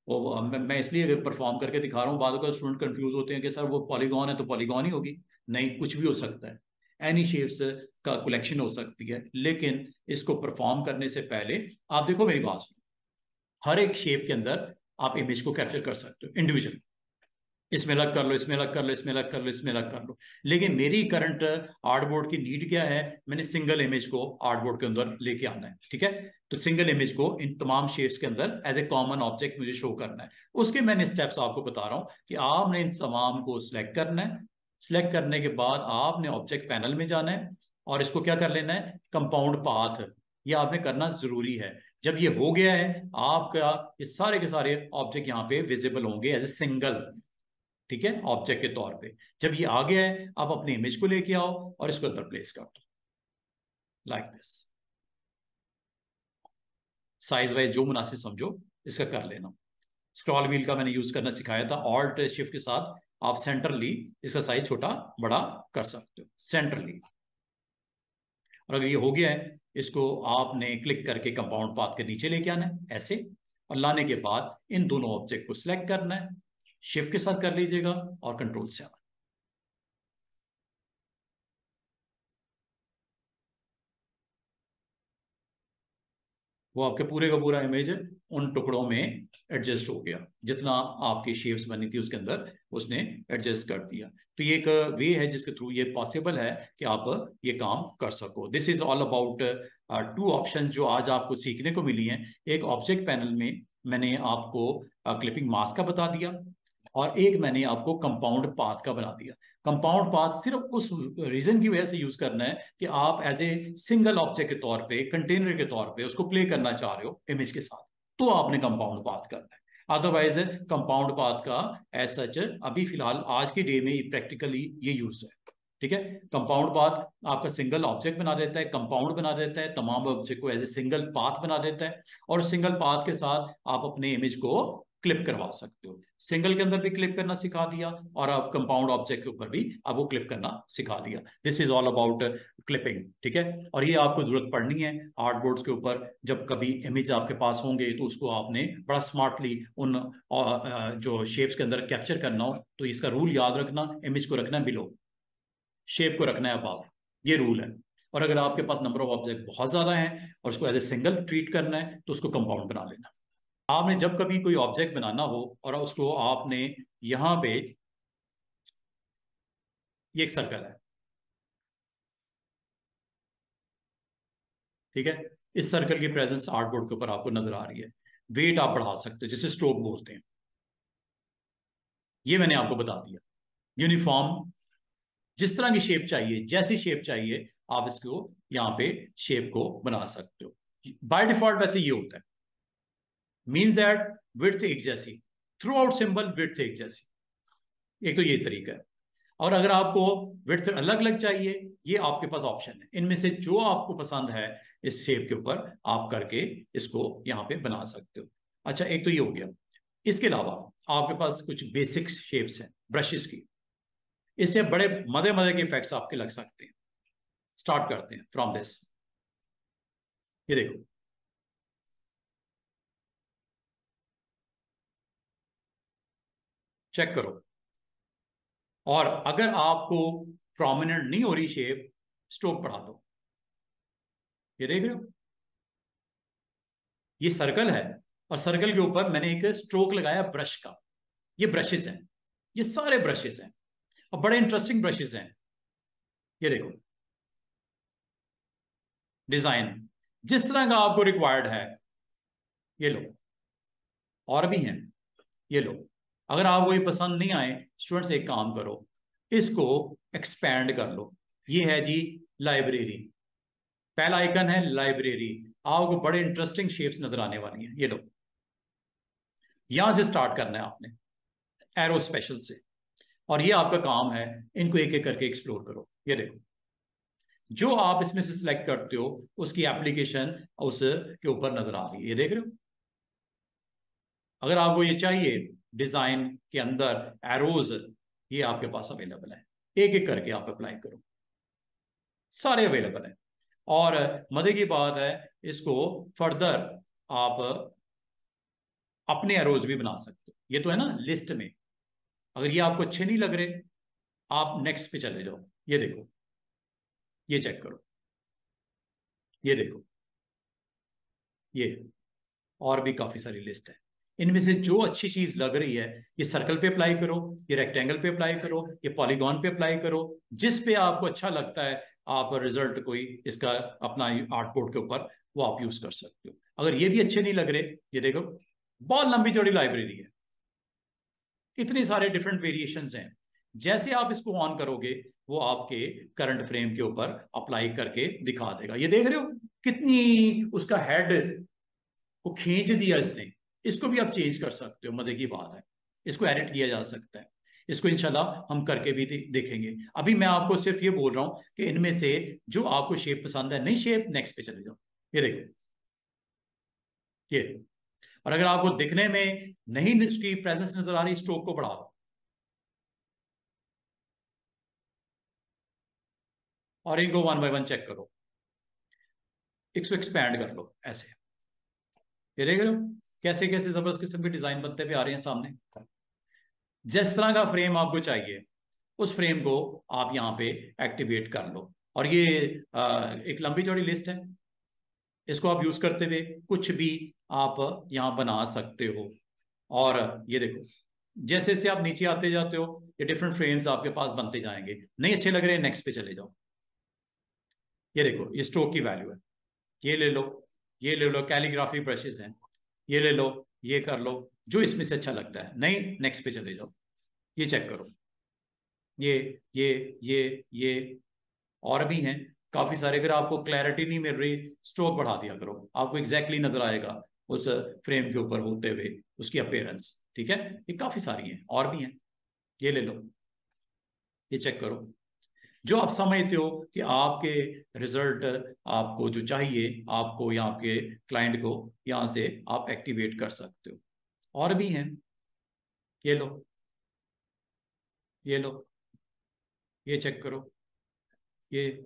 वो मैं इसलिए परफॉर्म करके दिखा रहा हूँ, बाद में स्टूडेंट कंफ्यूज होते हैं कि सर वो पॉलीगॉन है तो पॉलीगॉन ही होगी। नहीं, कुछ भी हो सकता है, एनी शेप्स का कलेक्शन हो सकती है। लेकिन इसको परफॉर्म करने से पहले आप देखो मेरी बात सुनो, हर एक शेप के अंदर आप इमेज को कैप्चर कर सकते हो इंडिविजुअल, इसमें अलग कर लो, इसमें अलग कर लो, इसमें अलग कर लो, इसमें अलग कर लो। लेकिन मेरी करंट आर्टबोर्ड की नीड क्या है, मैंने सिंगल इमेज को आर्टबोर्ड के अंदर लेके आना है, ठीक है। तो सिंगल इमेज को इन तमाम शेप्स के अंदर एज ए कॉमन ऑब्जेक्ट मुझे शो करना है। उसके मैंने स्टेप्स आपको बता रहा हूं कि आपने इन तमाम को सिलेक्ट करना है। सिलेक्ट करने के बाद आपने ऑब्जेक्ट पैनल में जाना है और इसको क्या कर लेना है, कंपाउंड पाथ, ये आपने करना जरूरी है। जब ये हो गया है आपका ये सारे के सारे ऑब्जेक्ट यहाँ पे विजिबल होंगे एज ए सिंगल, ठीक है, ऑब्जेक्ट के तौर पे। जब ये आ गया है आप अपने इमेज को लेके आओ और इसको अंदर प्लेस कर दो लाइक दिस, साइज वाइज जो मुनासिब समझो इसका कर लेना। स्क्रॉल व्हील का मैंने यूज करना सिखाया था, ऑल्ट शिफ्ट के साथ आप सेंट्रली इसका साइज छोटा बड़ा कर सकते हो सेंट्रली। और अगर ये हो गया है इसको आपने क्लिक करके कंपाउंड पाथ के नीचे लेके आना है ऐसे, और लाने के बाद इन दोनों ऑब्जेक्ट को सिलेक्ट करना है, शिफ्ट के साथ कर लीजिएगा और कंट्रोल से आना। वो आपके पूरे का पूरा इमेज उन टुकड़ों में एडजस्ट हो गया, जितना आपकी शेप्स बनी थी उसके अंदर उसने एडजस्ट कर दिया। तो ये एक वे है जिसके थ्रू ये पॉसिबल है कि आप ये काम कर सको। This is all about two option जो आज आपको सीखने को मिली हैं। एक ऑब्जेक्ट पैनल में मैंने आपको क्लिपिंग मास्क का बता दिया, और एक मैंने आपको कंपाउंड पाथ का बना दिया। कंपाउंड पाथ सिर्फ उस रीजन की वजह से यूज करना है कि आप एज ए सिंगल ऑब्जेक्ट के तौर पे, कंटेनर के तौर पे उसको प्ले करना चाह रहे हो इमेज के साथ, तो आपने कंपाउंड पाथ करना है। अदरवाइज कंपाउंड पाथ का एज सच अभी फिलहाल आज की डे में प्रैक्टिकली ये यूज है, ठीक है। कंपाउंड पाथ आपका सिंगल ऑब्जेक्ट बना देता है, कंपाउंड बना देता है, तमाम ऑब्जेक्ट को एज ए सिंगल पाथ बना देता है, और सिंगल पाथ के साथ आप अपने इमेज को क्लिप करवा सकते हो। सिंगल के अंदर भी क्लिप करना सिखा दिया और आप कंपाउंड ऑब्जेक्ट के ऊपर भी आपको क्लिप करना सिखा दिया। This is all about clipping, ठीक है। और ये आपको जरूरत पड़नी है आर्टबोर्ड्स के ऊपर, जब कभी इमेज आपके पास होंगे तो उसको आपने बड़ा स्मार्टली उन जो शेप्स के अंदर कैप्चर करना हो, तो इसका रूल याद रखना, इमेज को रखना है बिलो, शेप को रखना है अबाव, ये रूल है। और अगर आपके पास नंबर ऑफ ऑब्जेक्ट बहुत ज्यादा है और उसको एज ए सिंगल ट्रीट करना है तो उसको कंपाउंड बना लेना। आपने जब कभी कोई ऑब्जेक्ट बनाना हो और उसको आपने यहाँ पे ये एक सर्कल है, ठीक है। इस सर्कल की प्रेजेंस आर्टबोर्ड के ऊपर आपको नजर आ रही है। वेट आप बढ़ा सकते हो, जिसे स्ट्रोक बोलते हैं। ये मैंने आपको बता दिया। यूनिफॉर्म, जिस तरह की शेप चाहिए, जैसी शेप चाहिए, आप इसको यहां पे शेप को बना सकते हो। बाय डिफॉल्ट वैसे ये होता है, मीन्स दैट विड्थ एक जैसी, थ्रू आउट सिंबल विड्थ एक जैसी। एक तो ये तरीका है। और अगर आपको विड्थ अलग अलग चाहिए, ये आपके पास ऑप्शन है, इनमें से जो आपको पसंद है इस शेप के ऊपर आप करके इसको यहां पे बना सकते हो। अच्छा, एक तो ये हो गया। इसके अलावा आपके पास कुछ बेसिक शेप्स हैं ब्रशेस की। इससे बड़े मजे मजे के इफेक्ट्स आपके लग सकते हैं। स्टार्ट करते हैं फ्रॉम दिस। ये देखो, चेक करो। और अगर आपको प्रोमिनेंट नहीं हो रही शेप, स्ट्रोक बढ़ा दो। ये देख रहे हो, ये सर्कल है, और सर्कल के ऊपर मैंने एक स्ट्रोक लगाया ब्रश का। ये ब्रशेस हैं, ये सारे ब्रशेस हैं, और बड़े इंटरेस्टिंग ब्रशेस हैं। ये देखो, डिजाइन जिस तरह का आपको रिक्वायर्ड है, ये लो। और भी हैं, ये लो। अगर आपको ये पसंद नहीं आए, स्टूडेंट्स एक काम करो, इसको एक्सपैंड कर लो। ये है जी लाइब्रेरी। पहला आइकन है लाइब्रेरी। आपको बड़े इंटरेस्टिंग शेप्स नजर आने वाली हैं। ये लो, यहां से स्टार्ट करना है आपने, एरो स्पेशल से। और ये आपका काम है, इनको एक एक करके एक्सप्लोर करो। ये देखो, जो आप इसमें से सिलेक्ट करते हो उसकी एप्लीकेशन उस के ऊपर नजर आ रही है। ये देख रहे हो। अगर आपको ये चाहिए डिजाइन के अंदर एरोज, ये आपके पास अवेलेबल है। एक एक करके आप अप्लाई करो, सारे अवेलेबल हैं। और मजे की बात है, इसको फर्दर आप अपने एरोज भी बना सकते हो। ये तो है ना लिस्ट में। अगर ये आपको अच्छे नहीं लग रहे, आप नेक्स्ट पे चले जाओ। ये देखो, ये चेक करो, ये देखो, ये और भी काफी सारी लिस्ट है। इनमें से जो अच्छी चीज लग रही है, ये सर्कल पे अप्लाई करो, ये रेक्टेंगल पे अप्लाई करो, ये पॉलीगॉन पे अप्लाई करो। जिस पे आपको अच्छा लगता है, आप रिजल्ट कोई इसका अपना आर्टबोर्ड के ऊपर वो आप यूज कर सकते हो। अगर ये भी अच्छे नहीं लग रहे, ये देखो, बहुत लंबी चौड़ी लाइब्रेरी है, इतने सारे डिफरेंट वेरिएशंस हैं। जैसे आप इसको ऑन करोगे, वो आपके करंट फ्रेम के ऊपर अप्लाई करके दिखा देगा। ये देख रहे हो कितनी उसका हेड को खींच दिया इसने। इसको भी आप चेंज कर सकते हो, मजे की बात है। इसको एडिट किया जा सकता है। इसको इंशाल्लाह हम करके भी देखेंगे। अभी मैं आपको सिर्फ ये बोल रहा हूं कि इनमें से जो आपको शेप पसंद है, नई शेप, नेक्स्ट पे चले जाओ। ये देखो, ये। और अगर आपको दिखने में नहीं उसकी प्रेजेंस नजर आ रही, स्ट्रोक को बढ़ा दो और इनको वन बाय वन चेक करो। इसको एक्सपैंड कर लो ऐसे। ये देख रहे हो कैसे कैसे जबरदस्त किस्म के डिजाइन बनते हुए आ रहे हैं सामने। जिस तरह का फ्रेम आपको चाहिए, उस फ्रेम को आप यहाँ पे एक्टिवेट कर लो। और ये एक लंबी चौड़ी लिस्ट है, इसको आप यूज करते हुए कुछ भी आप यहाँ बना सकते हो। और ये देखो, जैसे जैसे आप नीचे आते जाते हो, ये डिफरेंट फ्रेम्स आपके पास बनते जाएंगे। नहीं अच्छे लग रहे हैं, नेक्स्ट पे चले जाओ। ये देखो, ये स्ट्रोक की वैल्यू है। ये ले लो, ये ले लो, कैलीग्राफी ब्रशेस हैं, ये ले लो, ये कर लो, जो इसमें से अच्छा लगता है। नहीं, नेक्स्ट पे चले जाओ। ये चेक करो, ये ये ये और भी हैं काफी सारे। अगर आपको क्लैरिटी नहीं मिल रही, स्ट्रोक बढ़ा दिया करो, आपको एग्जैक्टली नजर आएगा उस फ्रेम के ऊपर होते हुए उसकी अपेयरेंस। ठीक है, ये काफी सारी हैं, और भी हैं। ये ले लो, ये चेक करो। जो आप समझते हो कि आपके रिजल्ट आपको जो चाहिए, आपको या आपके क्लाइंट को, यहां से आप एक्टिवेट कर सकते हो। और भी हैं, ये लो, ये लो, ये चेक करो, ये।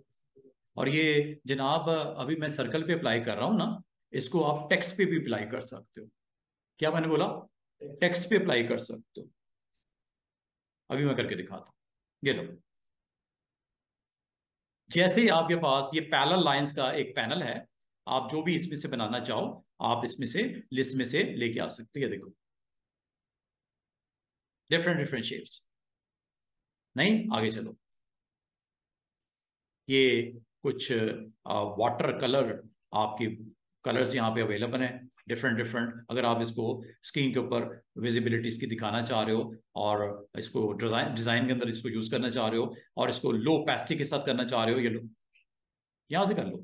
और ये जनाब, अभी मैं सर्कल पे अप्लाई कर रहा हूं ना, इसको आप टेक्स्ट पे भी अप्लाई कर सकते हो। क्या मैंने बोला? टेक्स्ट पे अप्लाई कर सकते हो। अभी मैं करके दिखाता हूँ। ये लो, जैसे ही आपके पास ये पैरेलल लाइंस का एक पैनल है, आप जो भी इसमें से बनाना चाहो, आप इसमें से लिस्ट में से लेके आ सकते हो। ये देखो, डिफरेंट डिफरेंट शेप्स। नहीं, आगे चलो। ये कुछ वाटर कलर, आपकी कलर्स यहाँ पे अवेलेबल हैं डिफरेंट डिफरेंट। अगर आप इसको स्क्रीन के ऊपर विजिबिलिटी इसकी दिखाना चाह रहे हो और इसको डिजाइन के अंदर इसको यूज करना चाह रहे हो और इसको लो पैस्टी के साथ करना चाह रहे हो, ये लो यहां से कर लो।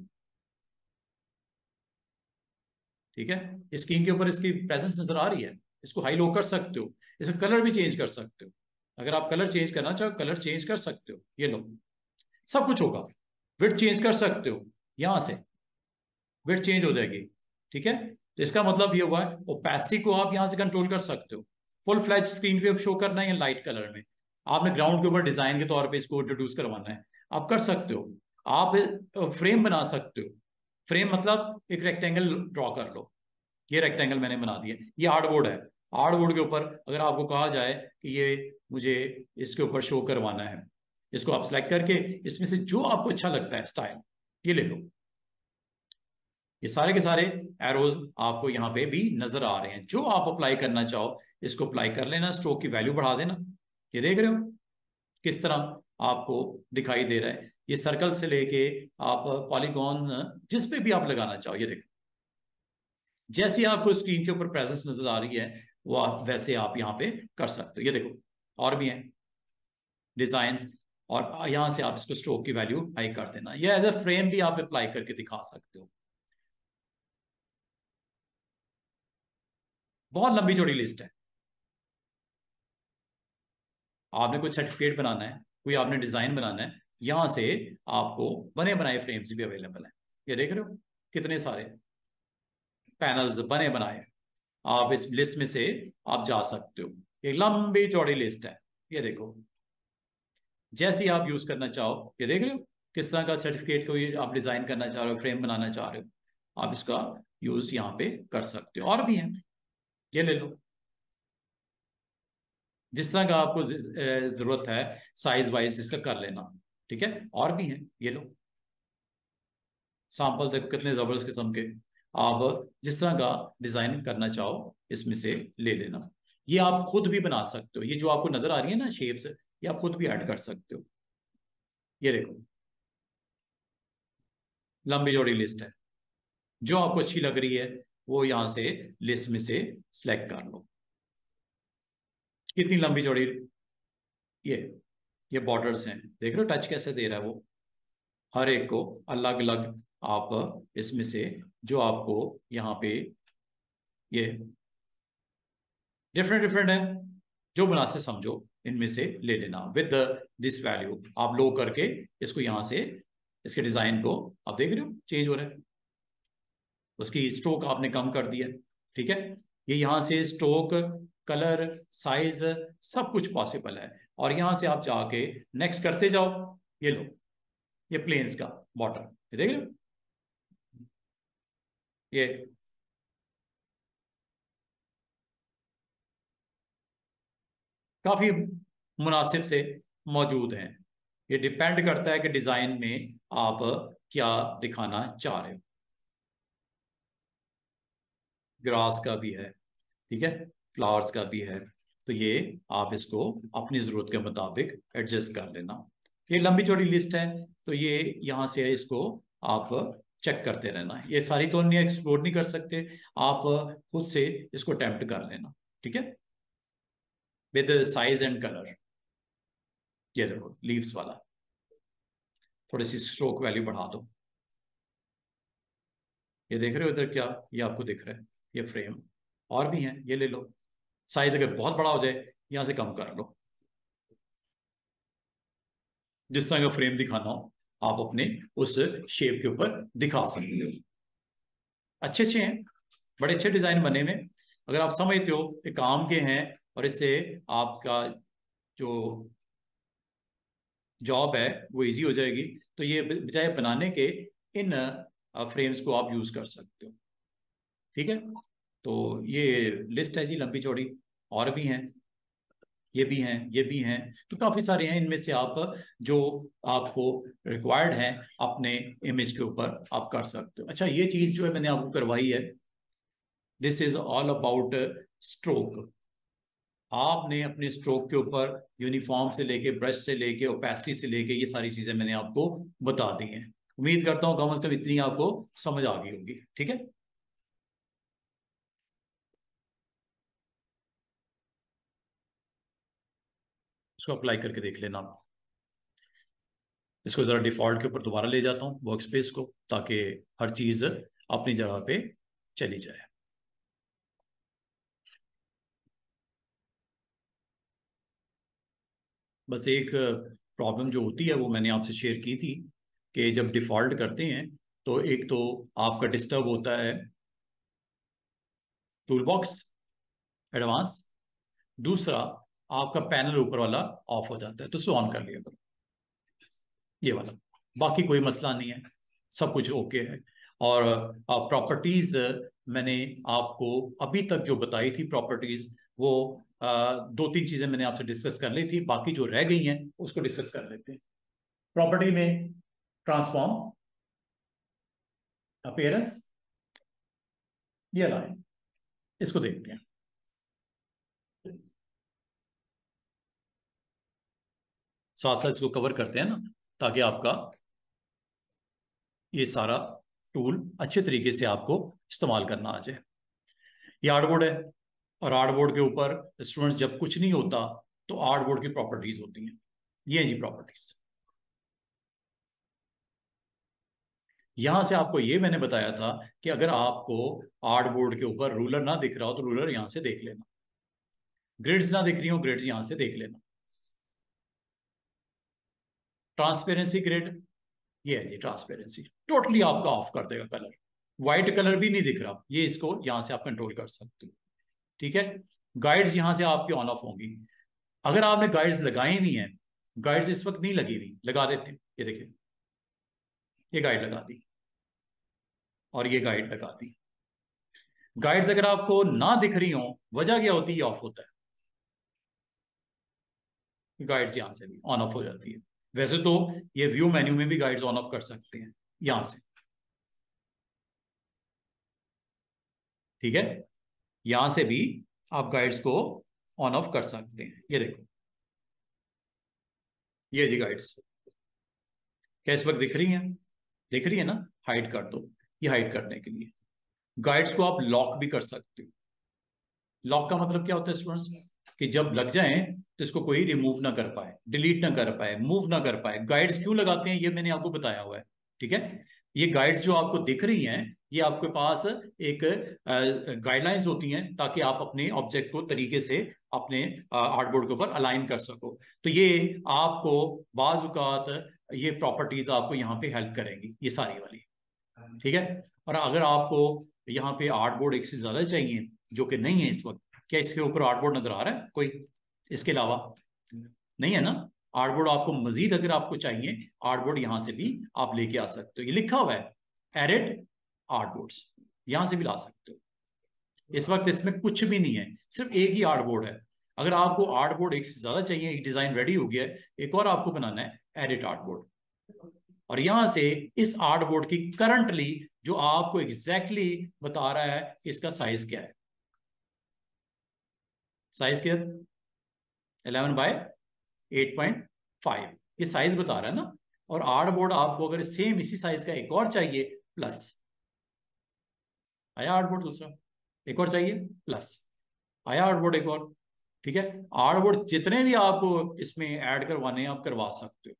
ठीक है, स्क्रीन के ऊपर इसकी प्रेजेंस नजर आ रही है, इसको हाई लो कर सकते हो, इसका कलर भी चेंज कर सकते हो। अगर आप कलर चेंज करना चाहो कलर चेंज कर सकते हो, ये लो सब कुछ होगा। विड्थ चेंज कर सकते हो, यहां से विड्थ चेंज हो जाएगी। ठीक है, तो इसका मतलब ये हुआ है ओपेसिटी को आप यहां से कंट्रोल कर सकते हो। फुल फ्लैश स्क्रीन पे शो करना है या लाइट कलर में, आपने ग्राउंड के ऊपर डिजाइन के तौर पे इसको इंट्रोड्यूस करवाना है, आप कर सकते हो। आप फ्रेम बना सकते हो। फ्रेम मतलब एक रेक्टेंगल ड्रॉ कर लो, ये रेक्टेंगल मैंने बना दिया, ये आर्टबोर्ड है। आर्टबोर्ड के ऊपर अगर आपको कहा जाए कि ये मुझे इसके ऊपर शो करवाना है, इसको आप सिलेक्ट करके इसमें से जो आपको अच्छा लगता है स्टाइल, ये ले लो। ये सारे के सारे एरोज आपको यहाँ पे भी नजर आ रहे हैं, जो आप अप्लाई करना चाहो इसको अप्लाई कर लेना, स्ट्रोक की वैल्यू बढ़ा देना। ये देख रहे हो किस तरह आपको दिखाई दे रहा है, ये सर्कल से लेके आप पॉलीगॉन जिस पे भी आप लगाना चाहो, ये देखो जैसी आपको स्क्रीन के ऊपर प्रेजेंस नजर आ रही है वो आप वैसे आप यहाँ पे कर सकते हो। ये देखो और भी हैं डिजाइन, और यहां से आप इसको स्ट्रोक की वैल्यू हाई कर देना, या एज अ फ्रेम भी आप अप्लाई करके दिखा सकते हो। बहुत लंबी चौड़ी लिस्ट है। आपने कोई सर्टिफिकेट बनाना है, कोई आपने डिजाइन बनाना है, यहां से आपको बने बनाए फ्रेम्स भी अवेलेबल है। ये देख रहे हो कितने सारे पैनल्स बने बनाए, आप इस लिस्ट में से आप जा सकते हो। एक लंबी चौड़ी लिस्ट है, ये देखो जैसी आप यूज करना चाहो। ये देख रहे हो किस तरह का सर्टिफिकेट को ये आप डिजाइन करना चाह रहे हो, फ्रेम बनाना चाह रहे हो, आप इसका यूज यहाँ पे कर सकते हो। और भी है, ये ले लो जिस तरह का आपको जरूरत है साइज वाइज इसका कर लेना। ठीक है, और भी है, ये लो सैंपल देखो कितने जबरदस्त किस्म के। आप जिस तरह का डिजाइन करना चाहो इसमें से ले लेना। ये आप खुद भी बना सकते हो, ये जो आपको नजर आ रही है ना शेप्स, ये आप खुद भी ऐड कर सकते हो। ये देखो लंबी चौड़ी लिस्ट है, जो आपको अच्छी लग रही है वो यहां से लिस्ट में से सिलेक्ट कर लो। कितनी लंबी चौड़ी ये ये बॉर्डर्स हैं, देख रहे हो टच कैसे दे रहा है वो, हर एक को अलग अलग आप इसमें से जो आपको यहाँ पे ये डिफरेंट डिफरेंट है, जो मुनासिब समझो इनमें से ले लेना। विद दिस वैल्यू आप लो करके इसको यहां से इसके डिजाइन को आप देख रहे हो चेंज हो रहा है, उसकी स्ट्रोक आपने कम कर दिया। ठीक है, ये यहां से स्ट्रोक, कलर, साइज सब कुछ पॉसिबल है। और यहां से आप जाके नेक्स्ट करते जाओ। ये लो ये प्लेन्स का बॉर्डर, ये देख रहे हो ये काफी मुनासिब से मौजूद हैं। ये डिपेंड करता है कि डिजाइन में आप क्या दिखाना चाह रहे हो। ग्रास का भी है, ठीक है, फ्लावर्स का भी है, तो ये आप इसको अपनी जरूरत के मुताबिक एडजस्ट कर लेना। ये लंबी चौड़ी लिस्ट है, तो ये यहाँ से इसको आप चेक करते रहना। ये सारी तो नहीं एक्सप्लोर नहीं कर सकते, आप खुद से इसको अटेम्प्ट कर लेना। ठीक है, विद साइज एंड कलर। ये देखो लीव्स वाला, थोड़ी सी स्ट्रोक वैल्यू बढ़ा दो। ये देख रहे हो इधर क्या, ये आपको दिख रहा है ये फ्रेम। और भी हैं, ये ले लो। साइज अगर बहुत बड़ा हो जाए यहां से कम कर लो, जिस तरह का फ्रेम दिखाना हो आप अपने उस शेप के ऊपर दिखा सकते हो। अच्छे अच्छे हैं, बड़े अच्छे डिजाइन बने हुए। अगर आप समझते हो कि काम के हैं और इससे आपका जो जॉब है वो इजी हो जाएगी, तो ये बजाय बनाने के इन फ्रेम्स को आप यूज कर सकते हो। ठीक है, तो ये लिस्ट है जी लंबी चौड़ी, और भी हैं, ये भी हैं, ये भी हैं, तो काफी सारे हैं। इनमें से आप जो आपको रिक्वायर्ड है अपने इमेज के ऊपर आप कर सकते हो। अच्छा ये चीज जो है मैंने आपको करवाई है, this is all about stroke. आपने अपने स्ट्रोक के ऊपर यूनिफॉर्म से लेके, ब्रश से लेके, ओपेसिटी से लेके, ये सारी चीजें मैंने आपको बता दी हैं। उम्मीद करता हूं कम से कम इतनी आपको समझ आ गई होगी। ठीक है, इसको अप्लाई करके देख लेना आप। इसको जरा डिफॉल्ट के ऊपर दोबारा ले जाता हूँ वर्क स्पेस को, ताकि हर चीज अपनी जगह पे चली जाए। बस एक प्रॉब्लम जो होती है वो मैंने आपसे शेयर की थी, कि जब डिफॉल्ट करते हैं तो एक तो आपका डिस्टर्ब होता है टूल बॉक्स एडवांस, दूसरा आपका पैनल ऊपर वाला ऑफ हो जाता है, तो उसको ऑन कर लिया करो, ये वाला। बाकी कोई मसला नहीं है, सब कुछ ओके है। और प्रॉपर्टीज मैंने आपको अभी तक जो बताई थी प्रॉपर्टीज, वो दो तीन चीजें मैंने आपसे डिस्कस कर ली थी, बाकी जो रह गई हैं उसको डिस्कस कर लेते हैं। प्रॉपर्टी में ट्रांसफॉर्म, अपीयरेंस, ये अलाइन, इसको देखते हैं। साथ साथ इसको कवर करते हैं ना, ताकि आपका ये सारा टूल अच्छे तरीके से आपको इस्तेमाल करना आ जाए। ये आर्टबोर्ड है, और आर्टबोर्ड के ऊपर स्टूडेंट्स जब कुछ नहीं होता तो आर्टबोर्ड की प्रॉपर्टीज होती हैं। ये जी प्रॉपर्टीज। यहां से आपको ये मैंने बताया था कि अगर आपको आर्टबोर्ड के ऊपर रूलर ना दिख रहा हो तो रूलर यहां से देख लेना, ग्रिड्स ना दिख रही हो ग्रिड्स यहां से देख लेना। ट्रांसपेरेंसी ग्रिड, ये है जी ट्रांसपेरेंसी, टोटली आपका ऑफ कर देगा कलर। व्हाइट कलर भी नहीं दिख रहा, ये इसको यहां से आप कंट्रोल कर सकते हो। ठीक है, गाइड्स यहां से आपकी ऑन ऑफ होंगी। अगर आपने गाइड्स लगाई हुई हैं, गाइड्स इस वक्त नहीं लगी हुई, लगा देते हैं। ये देखिए, ये गाइड लगा दी और ये गाइड लगा दी। गाइड्स अगर आपको ना दिख रही हो, वजह क्या होती है, ऑफ होता है। गाइड्स यहां से भी ऑन ऑफ हो जाती है। वैसे तो ये व्यू मेन्यू में भी गाइड्स ऑन ऑफ कर सकते हैं यहां से। ठीक है, यहां से भी आप गाइड्स को ऑन ऑफ कर सकते हैं। ये देखो, ये जी गाइड्स क्या इस वक्त दिख रही हैं, दिख रही है ना। हाइड कर दो, ये हाइड करने के लिए। गाइड्स को आप लॉक भी कर सकते हो। लॉक का मतलब क्या होता है स्टूडेंट्स, कि जब लग जाए तो इसको कोई रिमूव ना कर पाए, डिलीट ना कर पाए, मूव ना कर पाए। गाइड्स क्यों लगाते हैं ये मैंने आपको बताया हुआ है। ठीक है, ये गाइड्स जो आपको दिख रही हैं, ये आपके पास एक गाइडलाइंस होती हैं, ताकि आप अपने ऑब्जेक्ट को तरीके से अपने आर्टबोर्ड के ऊपर अलाइन कर सको। तो ये आपको बाज औकात ये प्रॉपर्टीज आपको यहाँ पे हेल्प करेंगी, ये सारी वाली। ठीक है, और अगर आपको यहाँ पे आर्टबोर्ड एक से ज्यादा चाहिए, जो कि नहीं है इस वक्त, क्या इसके ऊपर आर्टबोर्ड नजर आ रहा है कोई इसके अलावा? नहीं है ना। आर्टबोर्ड आपको मजीद अगर आपको चाहिए, आर्टबोर्ड यहां से भी आप लेके आ सकते हो। ये लिखा हुआ है एडिट आर्टबोर्ड्स, यहां से भी ला सकते हो। इस वक्त इसमें कुछ भी नहीं है, सिर्फ एक ही आर्टबोर्ड है। अगर आपको आर्टबोर्ड एक से ज्यादा चाहिए, एक डिजाइन रेडी हो गया है, एक और आपको बनाना है, एडिट आर्टबोर्ड। और यहां से इस आर्टबोर्ड की करंटली जो आपको एग्जैक्टली बता रहा है इसका साइज क्या है, साइज क्या, 11/8.5, ये साइज बता रहा है ना। और आर्ट बोर्ड आपको अगर सेम इसी साइज का एक और चाहिए, प्लस, आया आर्ट बोर्ड दूसरा, एक और चाहिए, प्लस, आया आर्ट बोर्ड एक और। ठीक है, आर्ट बोर्ड जितने भी आपको इसमें ऐड करवाने हैं आप करवा सकते हो,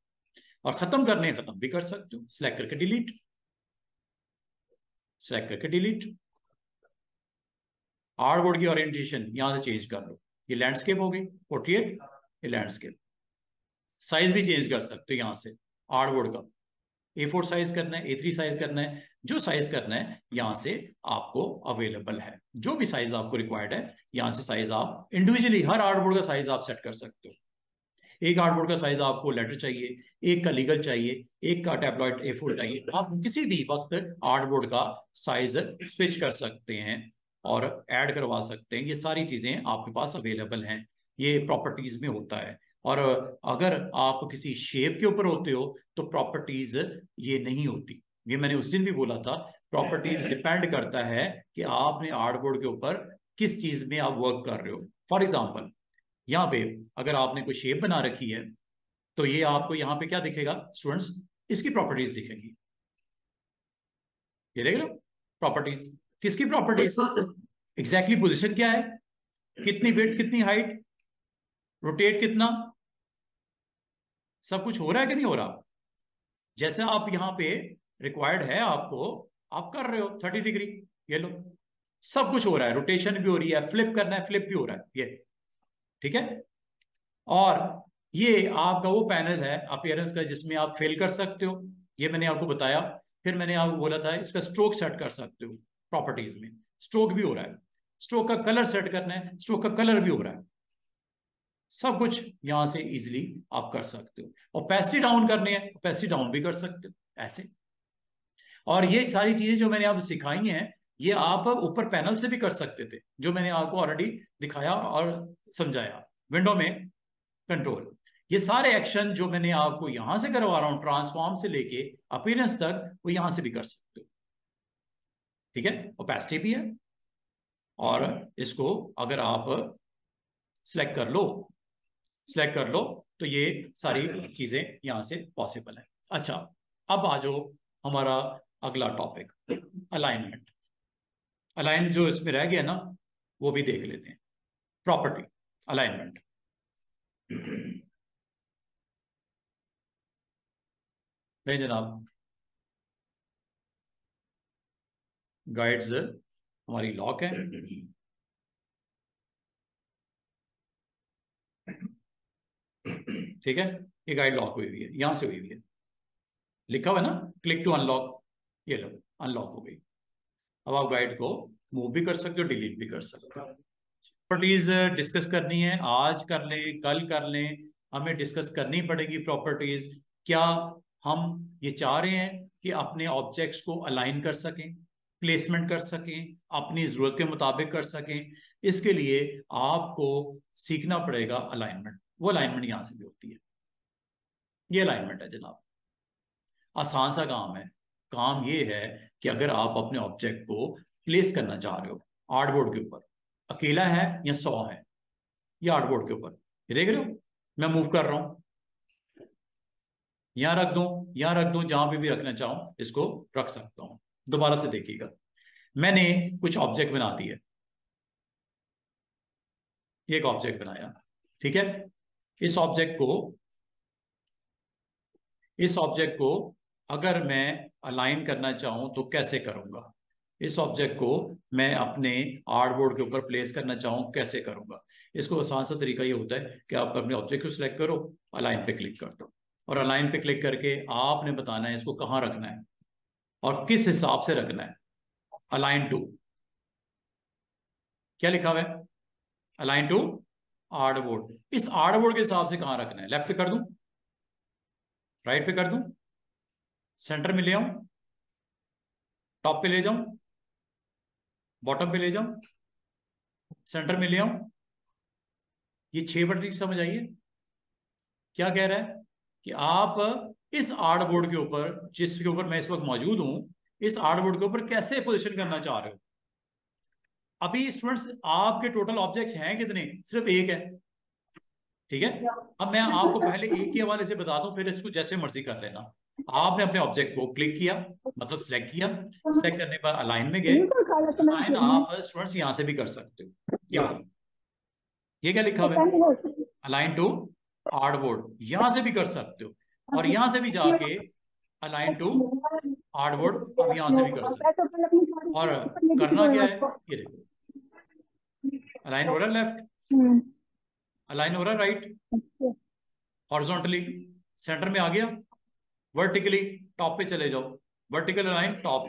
और खत्म करने हैं खत्म भी कर सकते हो। सिलेक्ट करके डिलीट, सिलेक्ट करके डिलीट। आर्ट बोर्ड की ओरिएंटेशन यहां से चेंज कर लो, ये लैंडस्केप हो गई, पोर्ट्रेट, ये लैंडस्केप। साइज भी चेंज कर सकते हो यहां से आर्टबोर्ड का, A4 साइज करना है, A3 साइज करना है, जो साइज करना है यहां से आपको अवेलेबल है। जो भी साइज आपको रिक्वायर्ड है यहां से साइज आप इंडिविजुअली हर आर्टबोर्ड का साइज आप सेट कर सकते हो। एक आर्टबोर्ड का साइज आपको लेटर चाहिए, एक का लीगल चाहिए, एक का टैबलॉइड A4 चाहिए, आप किसी भी वक्त आर्टबोर्ड का साइज स्विच कर सकते हैं और ऐड करवा सकते हैं। ये सारी चीजें आपके पास अवेलेबल हैं, ये प्रॉपर्टीज में होता है। और अगर आप किसी शेप के ऊपर होते हो तो प्रॉपर्टीज ये नहीं होती। ये मैंने उस दिन भी बोला था, प्रॉपर्टीज डिपेंड करता है कि आपने आर्टबोर्ड के ऊपर किस चीज में आप वर्क कर रहे हो। फॉर एग्जाम्पल, यहाँ पे अगर आपने कोई शेप बना रखी है तो ये आपको यहाँ पे क्या दिखेगा स्टूडेंट्स, इसकी प्रॉपर्टीज दिखेगी। ये देख लो प्रॉपर्टीज, किसकी प्रॉपर्टीज, एग्जैक्टली पोजीशन क्या है, कितनी विड्थ कितनी हाइट, रोटेट कितना, सब कुछ हो रहा है कि नहीं हो रहा। जैसे आप यहाँ पे रिक्वायर्ड है आपको, आप कर रहे हो 30 डिग्री, ये लो सब कुछ हो रहा है, रोटेशन भी हो रही है, फ्लिप करना है फ्लिप भी हो रहा है, ये ठीक है। और ये आपका वो पैनल है अपीयरेंस का जिसमें आप फिल कर सकते हो, ये मैंने आपको बताया। फिर मैंने आपको बोला था इसका स्ट्रोक सेट कर सकते हो, प्रॉपर्टीज में स्ट्रोक भी हो रहा है, स्ट्रोक का कलर सेट करना है, स्ट्रोक का कलर भी हो रहा है, सब कुछ यहां से इजीली आप कर सकते हो। ओपेसिटी डाउन करनी है, ओपेसिटी डाउन भी कर सकते हो ऐसे। और ये सारी चीजें जो मैंने आपको सिखाई हैं ये आप ऊपर पैनल से भी कर सकते थे, जो मैंने आपको ऑलरेडी दिखाया और समझाया। विंडो में कंट्रोल, ये सारे एक्शन जो मैंने आपको यहां से करवा रहा हूं ट्रांसफॉर्म से लेके अपीयरेंस तक, वो यहां से भी कर सकते हो, ठीक है। ओपेसिटी भी है, और इसको अगर आप सिलेक्ट कर लो, सिलेक्ट कर लो तो ये सारी चीजें यहां से पॉसिबल है। अच्छा, अब आ जाओ हमारा अगला टॉपिक, अलाइनमेंट। अलाइन जो इसमें रह गया ना वो भी देख लेते हैं। प्रॉपर्टी अलाइनमेंट, नहीं जनाब, गाइड्स हमारी लॉक है, ठीक है। ये गाइड लॉक हुई हुई है, यहां से हुई हुई है, लिखा हुआ है ना क्लिक टू अनलॉक, ये लो अनलॉक हो गई। अब आप गाइड को मूव भी कर सकते हो, डिलीट भी कर सकते हो। प्रॉपर्टीज डिस्कस करनी है, आज कर लें कल कर लें, हमें डिस्कस करनी पड़ेगी प्रॉपर्टीज। क्या हम ये चाह रहे हैं कि अपने ऑब्जेक्ट्स को अलाइन कर सकें, प्लेसमेंट कर सकें, अपनी जरूरत के मुताबिक कर सकें, इसके लिए आपको सीखना पड़ेगा अलाइनमेंट। वो अलाइनमेंट यहां से भी होती है, ये अलाइनमेंट है जनाब, आसान सा काम है। काम ये है कि अगर आप अपने ऑब्जेक्ट को प्लेस करना चाह रहे हो आर्टबोर्ड के ऊपर, अकेला है या 100 है, या आर्टबोर्ड के ऊपर, ये देख रहे हो मैं मूव कर रहा हूं, यहां रख दूं, यहां रख दूं, जहां पे भी रखना चाहूं इसको रख सकता हूं। दोबारा से देखिएगा, मैंने कुछ ऑब्जेक्ट बना दिए, एक ऑब्जेक्ट बनाया, ठीक है। इस ऑब्जेक्ट को इस ऑब्जेक्ट को अगर मैं अलाइन करना चाहूं तो कैसे करूंगा, इस ऑब्जेक्ट को मैं अपने आर्टबोर्ड के ऊपर प्लेस करना चाहूं कैसे करूंगा। इसको आसान सा तरीका ये होता है कि आप अपने ऑब्जेक्ट को सिलेक्ट करो, अलाइन पे क्लिक कर दो, और अलाइन पे क्लिक करके आपने बताना है इसको कहाँ रखना है और किस हिसाब से रखना है। अलाइन टू, क्या लिखा हुआ है, अलाइन टू आर्टबोर्ड, इस आर्टबोर्ड के हिसाब से कहाँ रखना है, लेफ्ट पे कर दूं, राइट पे कर दूं, सेंटर में ले आऊं, टॉप पे ले जाऊं, बॉटम पे ले जाऊं, सेंटर में ले आऊं। ये 6 बटन समझ आइए, क्या कह रहा है कि आप इस आर्ट बोर्ड के ऊपर जिसके ऊपर मैं इस वक्त मौजूद हूं, इस आर्ट बोर्ड के ऊपर कैसे पोजीशन करना चाह रहे हो। अभी स्टूडेंट्स आपके टोटल ऑब्जेक्ट हैं कितने, सिर्फ एक है, ठीक है। अब मैं आपको पहले एक के हवाले से बता दूं, फिर इसको जैसे मर्जी कर लेना। आपने अपने ऑब्जेक्ट को क्लिक किया, मतलब सिलेक्ट किया, सिलेक्ट करने पर अलाइन में गए, अलाइन आप स्टूडेंट्स यहां से भी कर सकते हो। ये वाला, ये क्या लिखा हुआ है, अलाइन टू आर्टबोर्ड, यहां से भी कर सकते हो, और यहां से भी जाके अलाइन टू आर्टबोर्ड अब यहां से भी कर सकते हो। और करना क्या है, ये देखो अलाइन हो रहा है लेफ्ट, अलाइन हो रहा है राइट, हॉरिजॉन्टली सेंटर में आ गया, वर्टिकली टॉप पे चले जाओ, vertical align top,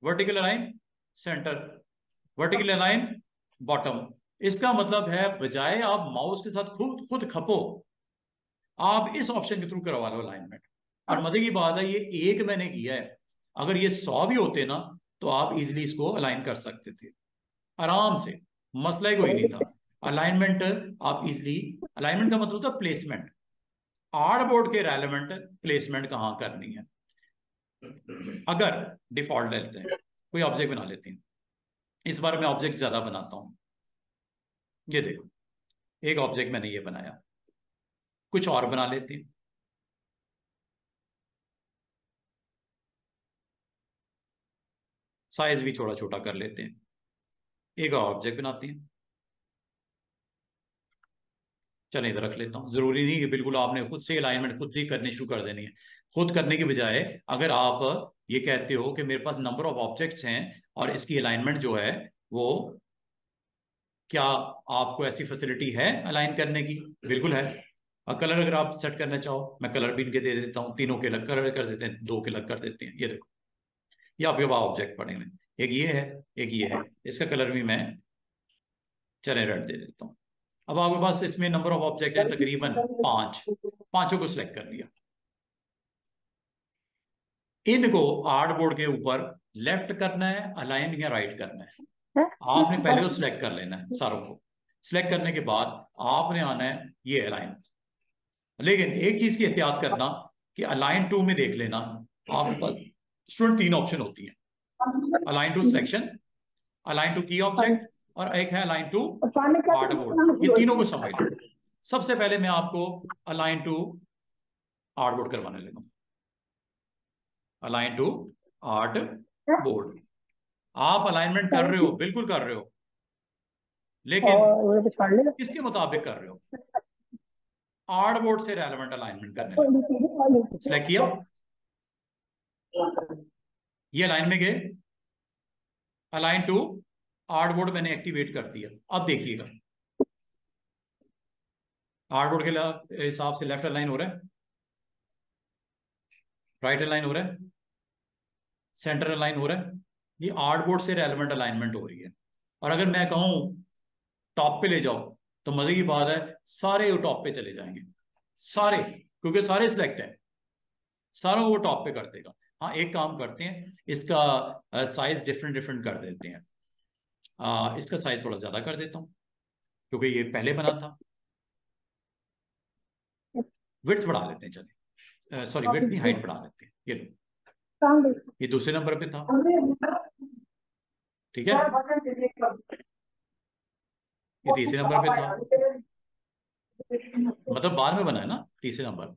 vertical align centre, vertical align bottom. इसका मतलब है बजाय आप माउस के साथ खुद खुद खपो, आप इस ऑप्शन के थ्रू करवा लो अलाइनमेंट। और मजे की बात है ये एक मैंने किया है, अगर ये 100 भी होते ना तो आप इजीली इसको अलाइन कर सकते थे आराम से, मसला ही कोई नहीं था। अलाइनमेंट आप इजीली, अलाइनमेंट का मतलब था प्लेसमेंट, आर्ट बोर्ड के रेलेवेंट प्लेसमेंट कहाँ करनी है। अगर डिफॉल्ट लेते हैं, कोई ऑब्जेक्ट बना लेते हैं, इस बार मैं ऑब्जेक्ट ज्यादा बनाता हूं, ये देखो एक ऑब्जेक्ट मैंने ये बनाया, कुछ और बना लेते हैं। साइज भी छोटा छोटा कर लेते हैं, एक और ऑब्जेक्ट बनाते हैं। चलिए इधर रख लेता हूं। जरूरी नहीं कि बिल्कुल आपने खुद से अलाइनमेंट खुद से ही करनी शुरू कर देनी है। खुद करने के बजाय अगर आप ये कहते हो कि मेरे पास नंबर ऑफ ऑब्जेक्ट्स हैं और इसकी अलाइनमेंट जो है वो, क्या आपको ऐसी फैसिलिटी है अलाइन करने की? बिल्कुल है। और कलर अगर आप सेट करना चाहो, मैं कलर भी इनके दे देता हूँ, तीनों के अलग कलर कर देते हैं, दो के अलग कर देते हैं। ये देखो, ये आपके पास ऑब्जेक्ट पड़े हुए, एक ये है एक ये है, इसका कलर भी मैं चले रेड दे देता हूँ। अब आपके पास इसमें नंबर ऑफ ऑब्जेक्ट हैं तकरीबन 5, पांचों को सिलेक्ट कर लिया। इनको आर्टबोर्ड के ऊपर लेफ्ट करना है, अलाइन या राइट करना है। आपने पहले तो सिलेक्ट कर लेना है सारों को। सिलेक्ट करने के बाद आपने आना है ये अलाइन। लेकिन एक चीज की एहतियात करना कि अलाइन टू में देख लेना, आपके पास स्टूडेंट 3 ऑप्शन होती है, align to selection, align to key object, और एक है अलाइन टू आर्टबोर्ड। ये तीनों को समझ लो। सबसे पहले मैं आपको अलाइन टू आर्टबोर्ड करवाने लगा। Align to artboard. आप अलाइनमेंट कर रहे हो, बिल्कुल कर रहे हो, लेकिन किसके मुताबिक कर रहे हो? आर्ट बोर्ड से रेलेवेंट अलाइनमेंट करने लगे। सिलेक्ट किया, ये लाइन में गए, अलाइन टू आर्ट बोर्ड मैंने एक्टिवेट कर दिया। अब देखिएगा आर्ट बोर्ड के हिसाब से लेफ्ट अलाइन हो रहा है, राइट अलाइन हो रहा है, सेंटर अलाइन हो रहा है। ये आर्ट बोर्ड से रेलेवेंट अलाइनमेंट हो रही है। और अगर मैं कहूं टॉप पे ले जाओ, तो मजे की बात है सारे टॉप पे चले जाएंगे, सारे, क्योंकि सारे सिलेक्ट है, सारों को वो टॉप पे कर देगा। हाँ एक काम करते हैं, इसका साइज डिफरेंट डिफरेंट कर देते हैं। इसका साइज थोड़ा ज्यादा कर देता हूं क्योंकि ये पहले बना था। विड्थ बढ़ा लेते हैं, चलिए सॉरी विड्थ नहीं, हाइट बढ़ा लेते हैं। ये लो, ये दूसरे नंबर पे था, ठीक है, ये तीसरे नंबर पे था, मतलब बाद में बना है ना तीसरे नंबर।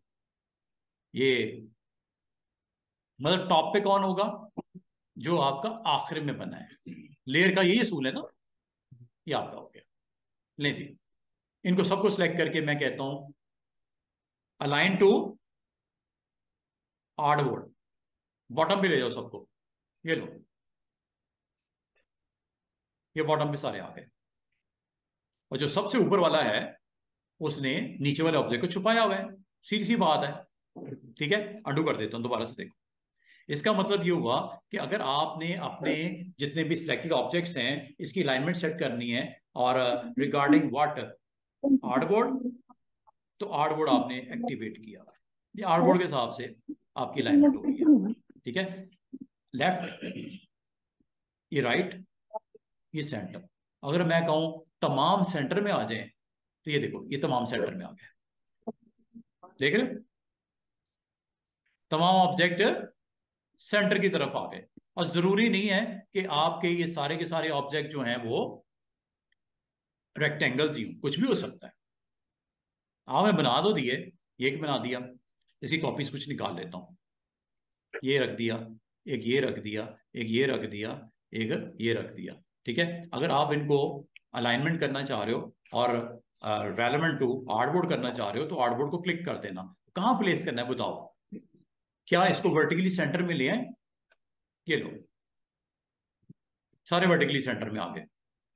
ये मतलब टॉप पे कौन होगा? जो आपका आखिर में बना है। लेयर का यही असूल है ना, ये आपका हो गया। ले जी, इनको सबको सिलेक्ट करके मैं कहता हूं align to artboard, bottom पे ले जाओ सबको। ये लो, ये बॉटम पे सारे आ गए। और जो सबसे ऊपर वाला है उसने नीचे वाले ऑब्जेक्ट को छुपाया हुआ है, सीधी सी बात है। ठीक है, अंडू कर देता हूं, दोबारा से देखो। इसका मतलब ये हुआ कि अगर आपने अपने जितने भी सिलेक्टेड ऑब्जेक्ट्स हैं इसकी अलाइनमेंट सेट करनी है, और रिगार्डिंग व्हाट आर्टबोर्ड, तो आर्टबोर्ड आपने एक्टिवेट किया, ये आर्टबोर्ड के हिसाब से आपकी अलाइनमेंट हो रही है। ठीक है, लेफ्ट, ये राइट, ये सेंटर। अगर मैं कहूं तमाम सेंटर में आ जाए, तो ये देखो ये तमाम सेंटर में आ गए, देख रहे, तमाम ऑब्जेक्ट सेंटर की तरफ आ गए। और जरूरी नहीं है कि आपके ये सारे के सारे ऑब्जेक्ट जो हैं वो रेक्टेंगल्स ही हो, कुछ भी हो सकता है। मैं बना दो दिए, एक बना दिया, इसकी कॉपीज कुछ निकाल लेता हूं। ये रख दिया, एक ये रख दिया, एक ये रख दिया, एक ये रख दिया। ठीक है, अगर आप इनको अलाइनमेंट करना चाह रहे हो और रेलेवेंट टू आर्टबोर्ड करना चाह रहे हो, तो आर्टबोर्ड को क्लिक कर देना। कहां प्लेस करना है बताओ? क्या इसको वर्टिकली सेंटर में ले आए? ये लो, सारे वर्टिकली सेंटर में आ गए।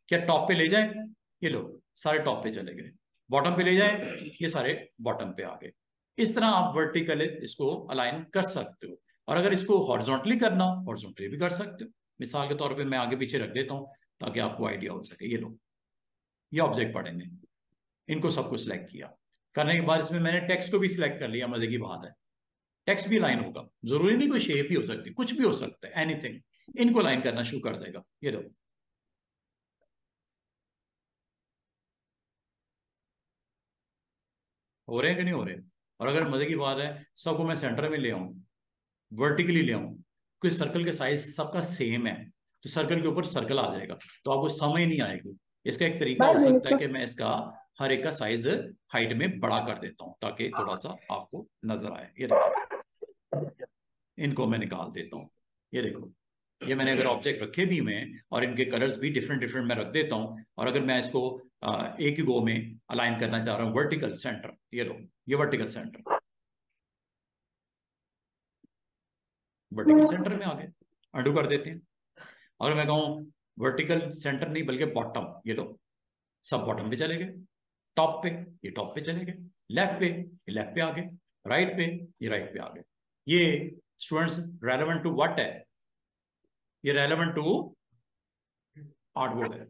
क्या टॉप पे ले जाए? ये लो, सारे टॉप पे चले गए। बॉटम पे ले जाए, ये सारे बॉटम पे आ गए। इस तरह आप वर्टिकल इसको अलाइन कर सकते हो। और अगर इसको हॉरिजॉन्टली करना हो, हॉरिजॉन्टली भी कर सकते हो। मिसाल के तौर पे मैं आगे पीछे रख देता हूं ताकि आपको आइडिया हो सके। ये लो, ये ऑब्जेक्ट पड़ेंगे, इनको सबको सिलेक्ट किया। करने के बाद इसमें मैंने टेक्स्ट को भी सिलेक्ट कर लिया। मजे की बात है, टेक्स्ट भी लाइन होगा, जरूरी नहीं कोई शेप ही हो सकती, कुछ भी हो सकता है, एनीथिंग। इनको लाइन करना शुरू कर देगा। ये लो, हो रहे हैं कि नहीं हो रहे? और अगर मजे की बात है सबको मैं सेंटर में ले आऊं, वर्टिकली ले आऊं, क्योंकि सर्कल के साइज सबका सेम है, तो सर्कल के ऊपर सर्कल आ जाएगा, तो आपको समझ नहीं आएगी। इसका एक तरीका हो सकता है कि मैं इसका हर एक का साइज हाइट में बड़ा कर देता हूं ताकि थोड़ा सा आपको नजर आए। ये देखो, इनको मैं निकाल देता हूं। ये देखो, ये मैंने अगर ऑब्जेक्ट रखे भी हुए हैं और इनके कलर्स भी डिफरेंट डिफरेंट मैं रख देता हूं, और अगर मैं इसको एक ही गो में अलाइन करना चाह रहा हूं वर्टिकल सेंटर, ये लो, ये वर्टिकल सेंटर, वर्टिकल सेंटर में आ गए, अंडू कर देते हैं। अगर मैं कहूं वर्टिकल सेंटर नहीं बल्कि बॉटम, ये लो, सब बॉटम पे चले गए, टॉप पे ये टॉप पे चले गए, लेफ्ट पे ये लेफ्ट पे आ गए, राइट पे ये राइट पे आ गए। ये स्टूडेंट्स रेलेवेंट टू व्हाट है? ये रेलेवेंट टू आर्टबोर्ड है।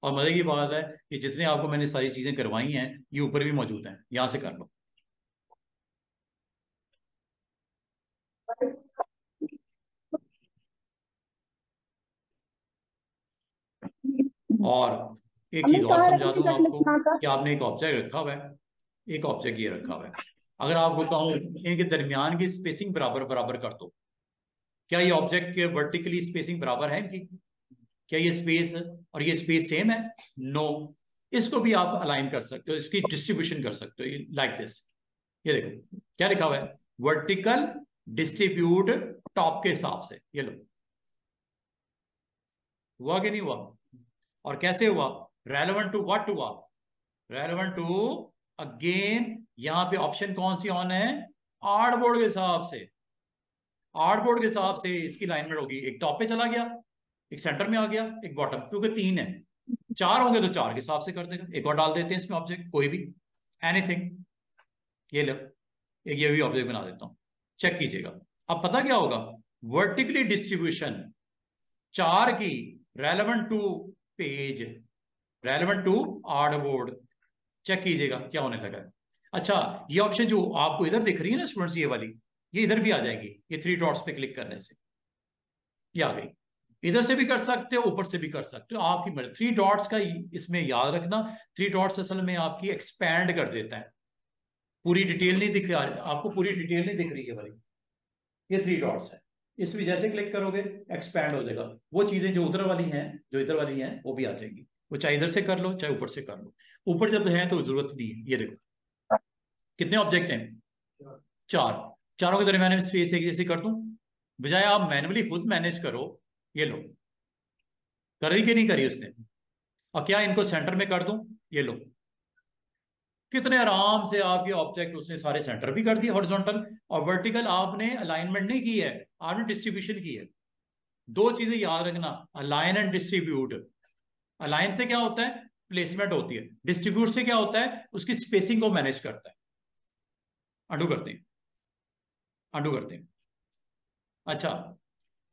और मजे की बात है कि जितने आपको मैंने सारी चीजें करवाई हैं ये ऊपर भी मौजूद हैं, यहां से कर लो। और एक हमें चीज और कहाँ समझा रखी दूं टिकट आपको लिखना था? कि आपने एक ऑब्जेक्ट रखा हुआ है, एक ऑब्जेक्ट ये रखा हुआ है, अगर आपको कहूं इनके दरमियान की स्पेसिंग बराबर बराबर कर दो, क्या ये ऑब्जेक्ट के वर्टिकली स्पेसिंग बराबर है इनकी? क्या ये स्पेस और ये स्पेस सेम है? नो। इसको भी आप अलाइन कर सकते हो, इसकी डिस्ट्रीब्यूशन कर सकते हो लाइक दिस। ये देखो क्या लिखा हुआ है, वर्टिकल डिस्ट्रीब्यूट टॉप के हिसाब से। ये लो, हुआ कि नहीं हुआ? और कैसे हुआ? रेलेवेंट टू व्हाट हुआ? रेलेवेंट टू, अगेन यहां पे ऑप्शन कौन सी ऑन है? आर्टबोर्ड के हिसाब से। आर्टबोर्ड के हिसाब से इसकी अलाइनमेंट होगी, एक टॉप पे चला गया, एक सेंटर में आ गया, एक बॉटम, क्योंकि तीन है। चार होंगे तो चार के हिसाब से कर देगा। एक और डाल देते हैं इसमें ऑब्जेक्ट, कोई भी, एनीथिंग। ये लो, एक ये भी ऑब्जेक्ट बना देता हूं, चेक कीजिएगा। अब पता क्या होगा? वर्टिकली डिस्ट्रीब्यूशन चार की, relevant to page, relevant to artboard. Check कीजिएगा क्या होने लगा है। अच्छा, ये ऑप्शन जो आपको इधर दिख रही है ना स्टूडेंट्स, ये वाली, ये इधर भी आ जाएगी, ये थ्री डॉट्स पे क्लिक करने से ये आ गई। इधर से भी कर सकते हो, ऊपर से भी कर सकते हो, आपकी मर्जी। थ्री डॉट्स का इसमें याद रखना, थ्री डॉट्स असल में आपकी एक्सपैंड कर देता है। पूरी डिटेल नहीं दिख रही आपको, पूरी डिटेल नहीं दिख रही है भाई, ये थ्री डॉट्स है, इस भी जैसे क्लिक करोगे एक्सपैंड हो जाएगा। वो चीजें जो उधर वाली हैं, जो इधर वाली हैं, वो भी आ जाएंगी। वो चाहे इधर से कर लो चाहे ऊपर से कर लो। ऊपर जब है तो जरूरत नहीं है। ये देखो कितने ऑब्जेक्ट हैं? चार। चारों के दरमियान में स्पेस एक जैसे कर दूं, बजाय आप मैन्युअली खुद मैनेज करो। ये लो, करी कि नहीं करी उसने? और क्या इनको सेंटर में कर दूं? ये लो, कितने आराम से आपके ऑब्जेक्ट उसने सारे सेंटर भी कर दिए हॉरिजॉन्टल। और वर्टिकल आपने अलाइनमेंट नहीं की है, आपने डिस्ट्रीब्यूशन की है। दो चीजें याद रखना, अलाइन एंड डिस्ट्रीब्यूट। अलाइन से क्या होता है? प्लेसमेंट होती है। डिस्ट्रीब्यूट से क्या होता है? उसकी स्पेसिंग को मैनेज करता है। अंडू करते हैं, अंडू करते हैं। अच्छा,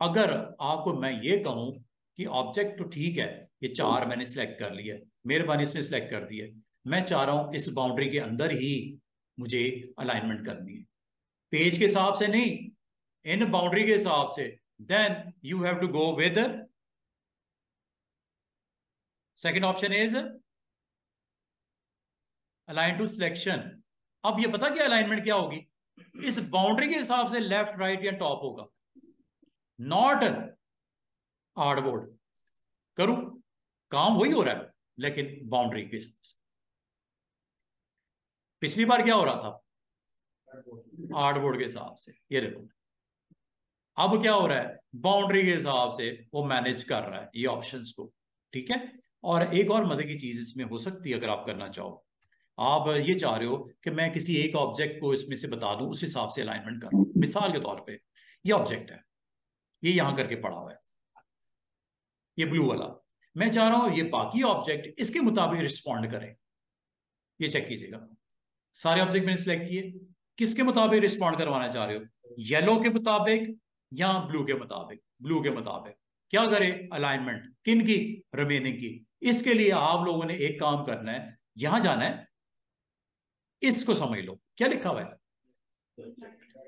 अगर आपको मैं ये कहूं कि ऑब्जेक्ट तो ठीक है, ये चार मैंने सिलेक्ट कर लिया, मेहरबानी इसने सिलेक्ट कर दिया, मैं चाह रहा हूं इस बाउंड्री के अंदर ही मुझे अलाइनमेंट करनी है, पेज के हिसाब से नहीं, इन बाउंड्री के हिसाब से, then you have to go with second option is align to selection. अब ये पता क्या अलाइनमेंट क्या होगी? इस बाउंड्री के हिसाब से लेफ्ट राइट या टॉप होगा, नॉट आर्टबोर्ड। करूं, काम वही हो रहा है लेकिन बाउंड्री के हिसाब से। पिछली बार क्या हो रहा था? आर्टबोर्ड के हिसाब से। ये देखो अब क्या हो रहा है, बाउंड्री के हिसाब से वो मैनेज कर रहा है ये ऑप्शंस को। ठीक है। और एक और मजे की चीज इसमें हो सकती है, अगर आप करना चाहो, आप ये चाह रहे हो कि मैं किसी एक ऑब्जेक्ट को इसमें से बता दूं, उस हिसाब से अलाइनमेंट करूं। मिसाल के तौर पे ये ऑब्जेक्ट है, ये यहां करके पड़ा हुआ है, ये ब्लू वाला, मैं चाह रहा हूं ये बाकी ऑब्जेक्ट इसके मुताबिक रिस्पॉन्ड करें। ये चेक कीजिएगा, सारे ऑब्जेक्ट मैंने सिलेक्ट किए, किसके मुताबिक रिस्पॉन्ड करवाना चाह रहे हो? येलो के मुताबिक या ब्लू के मुताबिक? ब्लू के मुताबिक। क्या करे? अलाइनमेंट किन की? रिमेनिंग की। इसके लिए आप लोगों ने एक काम करना है, यहां जाना है, इसको समझ लो क्या लिखा हुआ है।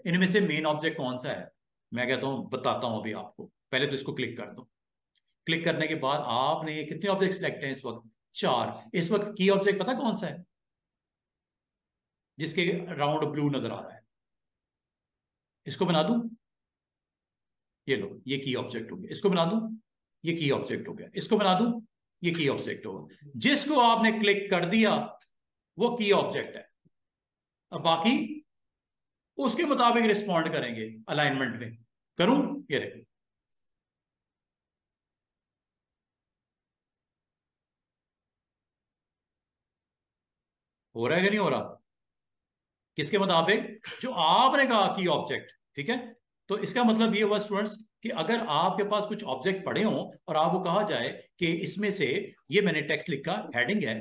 इनमें से मेन ऑब्जेक्ट कौन सा है? मैं कहता हूं बताता हूं अभी आपको, पहले तो इसको क्लिक कर दो। क्लिक करने के बाद आपने कितने ऑब्जेक्ट सिलेक्ट हैं इस वक्त? चार। इस वक्त की ऑब्जेक्ट पता कौन सा है जिसके राउंड ब्लू नजर आ रहा है? इसको बना दूं? ये लो, ये की ऑब्जेक्ट हो गया। इसको बना दूं? ये की ऑब्जेक्ट हो गया। इसको बना दूं? ये की ऑब्जेक्ट होगा। जिसको आपने क्लिक कर दिया वो की ऑब्जेक्ट है। अब बाकी उसके मुताबिक रिस्पॉन्ड करेंगे अलाइनमेंट में। करूं? ये देखो, हो रहा है कि नहीं हो रहा? किसके मुताबिक? जो आपने कहा की ऑब्जेक्ट। ठीक है, तो इसका मतलब ये हुआ स्टूडेंट्स कि अगर आपके पास कुछ ऑब्जेक्ट पड़े हों और आपको कहा जाए कि इसमें से ये मैंने टेक्स्ट लिखा, हेडिंग है,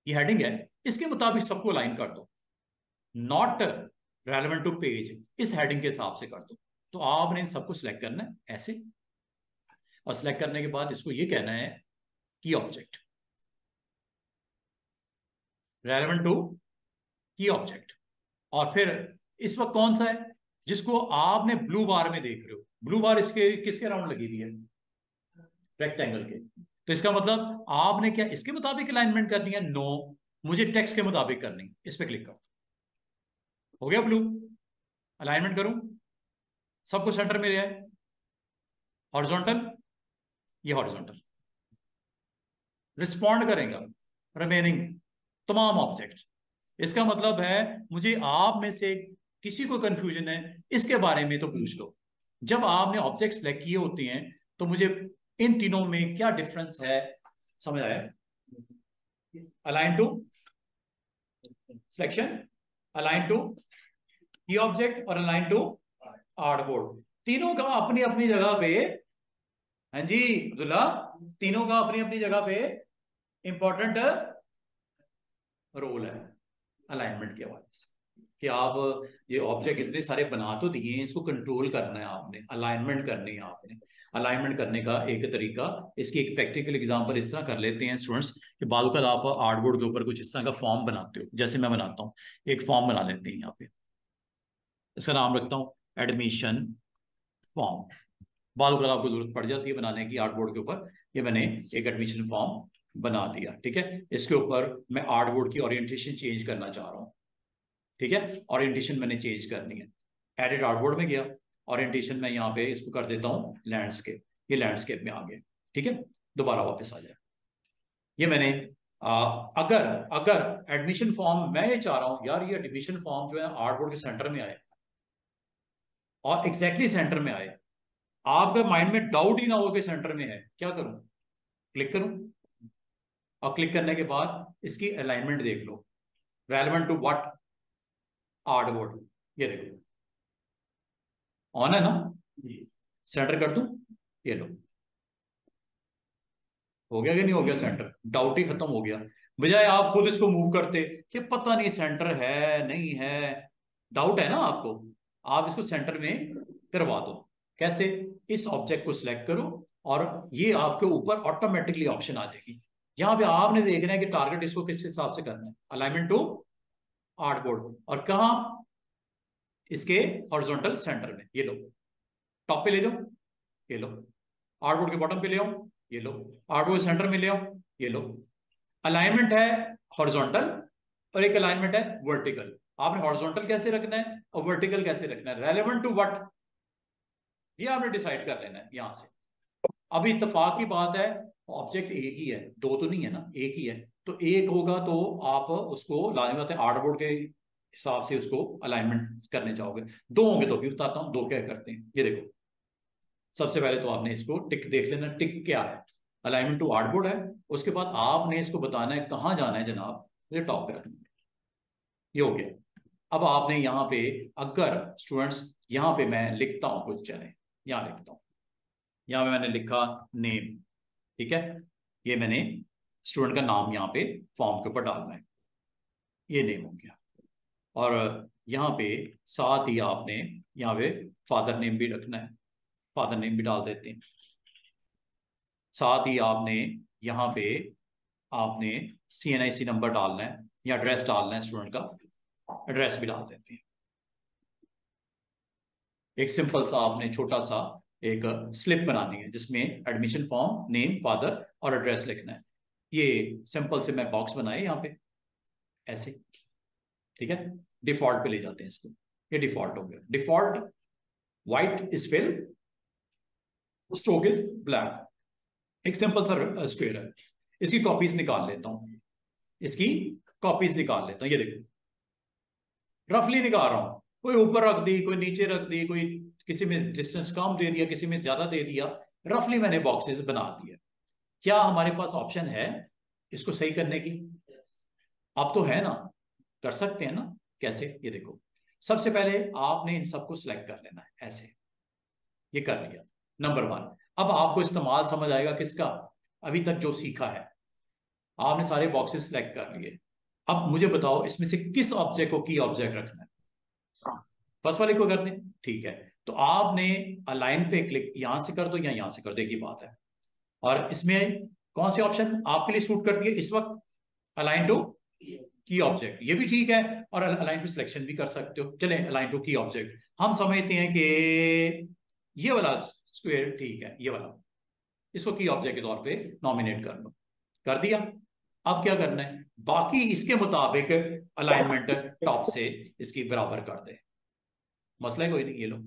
ये हेडिंग है, इसके मुताबिक सबको लाइन कर दो, नॉट रेलेवेंट टू पेज, इस हेडिंग के हिसाब से कर दो। तो आपने इन सबको सिलेक्ट करना है ऐसे, और सिलेक्ट करने के बाद इसको ये कहना है की object, relevant to key object. और फिर इस वक्त कौन सा है जिसको आपने ब्लू बार में देख रहे हो? ब्लू बार इसके किसके राउंड लगी हुई है? रेक्टेंगल के। तो इसका मतलब आपने क्या इसके मुताबिक अलाइनमेंट करनी है? नो, मुझे टेक्स्ट के मुताबिक करनी है। इस पे क्लिक करो, हो गया ब्लू। अलाइनमेंट करूं, सबको सेंटर में ले आए, हॉरिजॉन्टल, ये हॉरिजॉन्टल। रिस्पॉन्ड करेगा रिमेनिंग तमाम ऑब्जेक्ट। इसका मतलब है मुझे आप में से किसी को कंफ्यूजन है इसके बारे में तो पूछ लो। जब आपने ऑब्जेक्ट सेलेक्ट किए होते हैं तो मुझे इन तीनों में क्या डिफरेंस है समझ आया? Align to selection, align to key object और अलाइन टू आर्टबोर्ड। तीनों का अपनी अपनी जगह पे, हाँ जी अब्दुल्ला, तीनों का अपनी अपनी जगह पे इंपॉर्टेंट रोल है अलाइनमेंट के हवाले से। कि आप ये ऑब्जेक्ट इतने सारे बना तो दिए हैं, इसको कंट्रोल करना है आपने, अलाइनमेंट करनी है आपने। अलाइनमेंट करने का एक तरीका, इसकी एक प्रैक्टिकल एग्जांपल इस तरह कर लेते हैं स्टूडेंट्स कि बालूकाल आप आर्टबोर्ड के ऊपर कुछ इस तरह का फॉर्म बनाते हो, जैसे मैं बनाता हूँ। एक फॉर्म बना लेते हैं यहाँ पे, इसका नाम रखता हूँ एडमिशन फॉर्म। बालूकाल आपको जरूरत पड़ जाती है बनाने की आर्टबोर्ड के ऊपर। ये मैंने एक एडमिशन फॉर्म बना दिया। ठीक है, इसके ऊपर मैं आर्टबोर्ड की ओरिएंटेशन चेंज करना चाह रहा हूँ। ठीक है, ओरिएंटेशन मैंने चेंज करनी है। एडिट आर्टबोर्ड में गया, ओरिएंटेशन मैं यहाँ पे इसको कर देता हूँ लैंडस्केप। ये लैंडस्केप में आ गया। ठीक है, दोबारा वापस आ जाए। ये मैंने अगर अगर एडमिशन फॉर्म मैं ये चाह रहा हूँ यार, ये एडमिशन फॉर्म जो है आर्टबोर्ड के सेंटर में आए और एग्जैक्टली सेंटर में आए, आपके माइंड में डाउट ही ना हो कि सेंटर में है, क्या करूं? क्लिक करूं, और क्लिक करने के बाद इसकी अलाइनमेंट देख लो, रेलेवेंट टू व्हाट? आर्टबोर्ड। ये देखो ऑन है ना, सेंटर कर दूं, ये लो, हो गया कि नहीं हो गया सेंटर? डाउट ही खत्म हो गया। बजाय आप खुद इसको मूव करते कि पता नहीं सेंटर है नहीं है, डाउट है ना आपको, आप इसको सेंटर में करवा दो। कैसे? इस ऑब्जेक्ट को सिलेक्ट करो और ये आपके ऊपर ऑटोमेटिकली ऑप्शन आ जाएगी। यहां पे आपने देखना है कि टारगेट इसको किस हिसाब से करना है, अलाइनमेंट टू आर्टबोर्ड, और कहा इसके हॉरिजॉन्टल सेंटर में। ये लो, टॉप पे ले जाओ, ये लो, आर्टबोर्ड के बॉटम पे ले आओ, ये लो, आर्टबोर्ड के सेंटर में ले आओ, ये लो। अलाइनमेंट है हॉरिजॉन्टल और एक अलाइनमेंट है वर्टिकल। आपने हॉरिजॉन्टल कैसे रखना है और वर्टिकल कैसे रखना है, रेलेवेंट टू व्हाट, ये आपने डिसाइड कर लेना है यहां से। अभी इत्तेफाक की बात है, ऑब्जेक्ट एक ही है, दो तो नहीं है ना, एक ही है। तो एक होगा तो आप उसको लाजमी बात है आर्टबोर्ड के हिसाब से उसको अलाइनमेंट करने चाहोगे। दो होंगे तो भी बताता हूं दो क्या करते हैं। ये देखो, सबसे पहले तो आपने इसको टिक देख लेना, टिक क्या है, अलाइनमेंट टू आर्टबोर्ड है। उसके बाद आपने इसको बताना है कहाँ जाना है जनाब, ये टॉप पे रखना है। ये हो गया। अब आपने यहाँ पे, अगर स्टूडेंट्स यहाँ पे मैं लिखता हूँ कुछ, चले यहाँ लिखता हूँ, यहाँ पे मैंने लिखा नेम। ठीक है, ये मैंने स्टूडेंट का नाम यहाँ पे फॉर्म के ऊपर डालना है, ये नेम हो गया। और यहाँ पे साथ ही आपने यहाँ पे फादर नेम भी रखना है, फादर नेम भी डाल देते हैं। साथ ही आपने यहाँ पे आपने CNIC नंबर डालना है या एड्रेस डालना है, स्टूडेंट का एड्रेस भी डाल देते हैं। एक सिंपल सा आपने छोटा सा एक स्लिप बनानी है जिसमें एडमिशन फॉर्म, नेम, फादर और एड्रेस लिखना है। ये सिंपल से मैं बॉक्स बनाए यहाँ पे ऐसे। ठीक है, डिफॉल्ट पे ले जाते हैं इसको, ये डिफॉल्ट हो गया। Default white is fill, stroke is black. एक सिंपल सा स्क्वायर है, इसकी कॉपीज निकाल लेता हूं, इसकी कॉपीज निकाल लेता हूं। ये देखो रफली निकाल रहा हूं, कोई ऊपर रख दी, कोई नीचे रख दी, कोई किसी में डिस्टेंस कम दे दिया, किसी में ज्यादा दे दिया, रफली मैंने बॉक्सेस बना दिया। क्या हमारे पास ऑप्शन है इसको सही करने की? अब तो है ना, कर सकते हैं ना। कैसे? ये देखो, सबसे पहले आपने इन सबको सिलेक्ट कर लेना है ऐसे, ये कर लिया नंबर 1। अब आपको इस्तेमाल समझ आएगा किसका, अभी तक जो सीखा है। आपने सारे बॉक्सेस सिलेक्ट कर लिए, अब मुझे बताओ इसमें से किस ऑब्जेक्ट को की ऑब्जेक्ट रखना है? फर्स्ट वाले को कर दें, ठीक है। तो आपने अलाइन पे क्लिक यहां से कर दो या यहां से कर दो, एक ही बात है। और इसमें कौन से ऑप्शन आपके लिए सूट करती है इस वक्त? अलाइन टू की ऑब्जेक्ट, ये भी ठीक है, और अलाइन टू सिलेक्शन भी कर सकते हो। चले अलाइन टू की ऑब्जेक्ट, हम समझते हैं कि ये वाला स्क्वायर ठीक है, ये वाला, इसको की ऑब्जेक्ट के तौर पे नॉमिनेट कर लो, कर दिया। अब क्या करना है, बाकी इसके मुताबिक अलाइनमेंट टॉप से इसकी बराबर कर दे, मसला कोई नहीं। ये लो,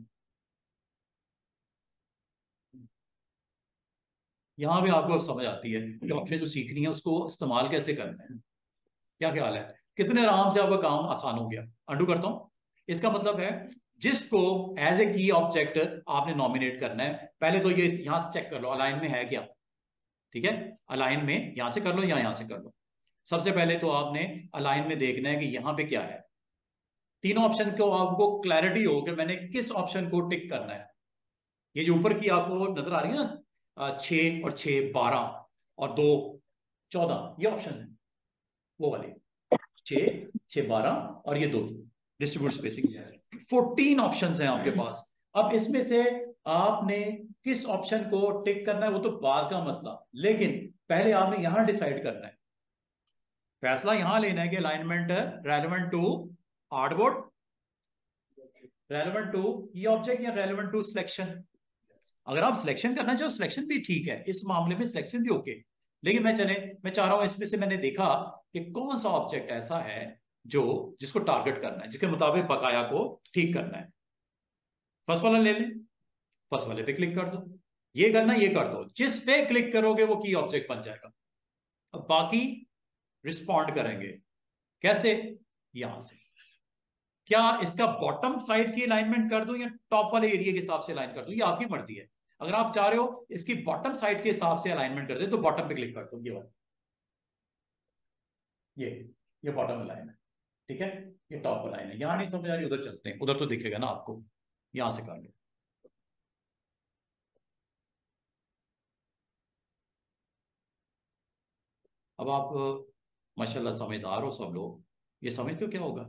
यहां भी आपको समझ आती है कि ऑप्शन जो सीखनी है उसको इस्तेमाल कैसे करना है। क्या ख्याल है, कितने आराम से आपका काम आसान हो गया। अंडू करता हूं, इसका मतलब है जिसको एज ए की ऑब्जेक्ट आपने नॉमिनेट करना है, पहले तो ये यहां से चेक कर लो अलाइन में है क्या। ठीक है, अलाइन में यहां से कर लो या यहां से कर लो। सबसे पहले तो आपने अलाइन में देखना है कि यहां पे क्या है। तीनों ऑप्शन को आपको क्लैरिटी हो कि मैंने किस ऑप्शन को टिक करना है। ये जो ऊपर की आपको नजर आ रही है ना, 6 और 6 12 और 2 14, ये ऑप्शन है वो वाले, 6 6 12 और ये 2 डिस्ट्रीब्यूट स्पेसिंग। 14 ऑप्शन हैं आपके पास। अब इसमें से आपने किस ऑप्शन को टिक करना है वो तो बाद का मसला, लेकिन पहले आपने यहां डिसाइड करना है, फैसला यहां लेना है कि alignment relevant to artboard, relevant to ये ऑब्जेक्ट, या रेलेवेंट टू सिलेक्शन। अगर आप सिलेक्शन करना चाहो सिलेक्शन भी ठीक है, इस मामले में सिलेक्शन भी ओके। लेकिन मैं चाह रहा हूं इसमें से मैंने देखा कि कौन सा ऑब्जेक्ट ऐसा है जो जिसको टारगेट करना है, जिसके मुताबिक बकाया को ठीक करना है। फर्स्ट वाला ले लें, फर्स्ट वाले पे क्लिक कर दो, ये करना ये कर दो, जिस पे क्लिक करोगे वो की ऑब्जेक्ट बन जाएगा। अब बाकी रिस्पॉन्ड करेंगे कैसे, यहां से। क्या इसका बॉटम साइड की अलाइनमेंट कर दूं या टॉप वाले एरिया के हिसाब से अलाइन कर दूं, ये आपकी मर्जी है। अगर आप चाह रहे हो इसकी बॉटम साइड के हिसाब से अलाइनमेंट कर दे तो बॉटम पे क्लिक कर दो, ये वाला, ये ये बॉटम अलाइन है, ठीक है। ये टॉप अलाइन है, यहां नहीं समझ आ रही उधर चलते हैं, उधर तो दिखेगा ना आपको, यहां से कर लो। अब आप माशाल्लाह समझदार हो सब लोग, ये समझते हो क्या होगा,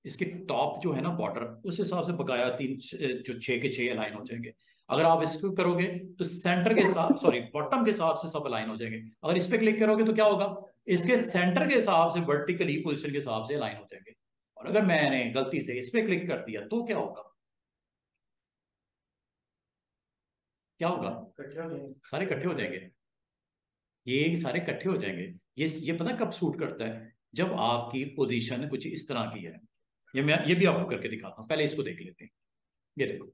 इसकी टॉप जो है ना बॉर्डर, उस हिसाब से बकाया जो 6 के 6 अलाइन हो जाएंगे। अगर आप इसको करोगे तो सेंटर के साथ, सॉरी बॉटम के हिसाब से सब अलाइन हो जाएंगे। अगर इस पे क्लिक करोगे तो क्या होगा, इसके सेंटर के हिसाब से वर्टिकली पोजीशन के हिसाब से अलाइन हो जाएंगे। और अगर मैंने गलती से इस पे क्लिक कर दिया तो क्या होगा, क्या होगा, सारे इकट्ठे हो जाएंगे, ये सारे इकट्ठे हो जाएंगे। ये पता कब सूट करता है, जब आपकी पोजीशन कुछ इस तरह की है। ये भी आपको करके दिखाता हूं, पहले इसको देख लेते हैं। ये देखो,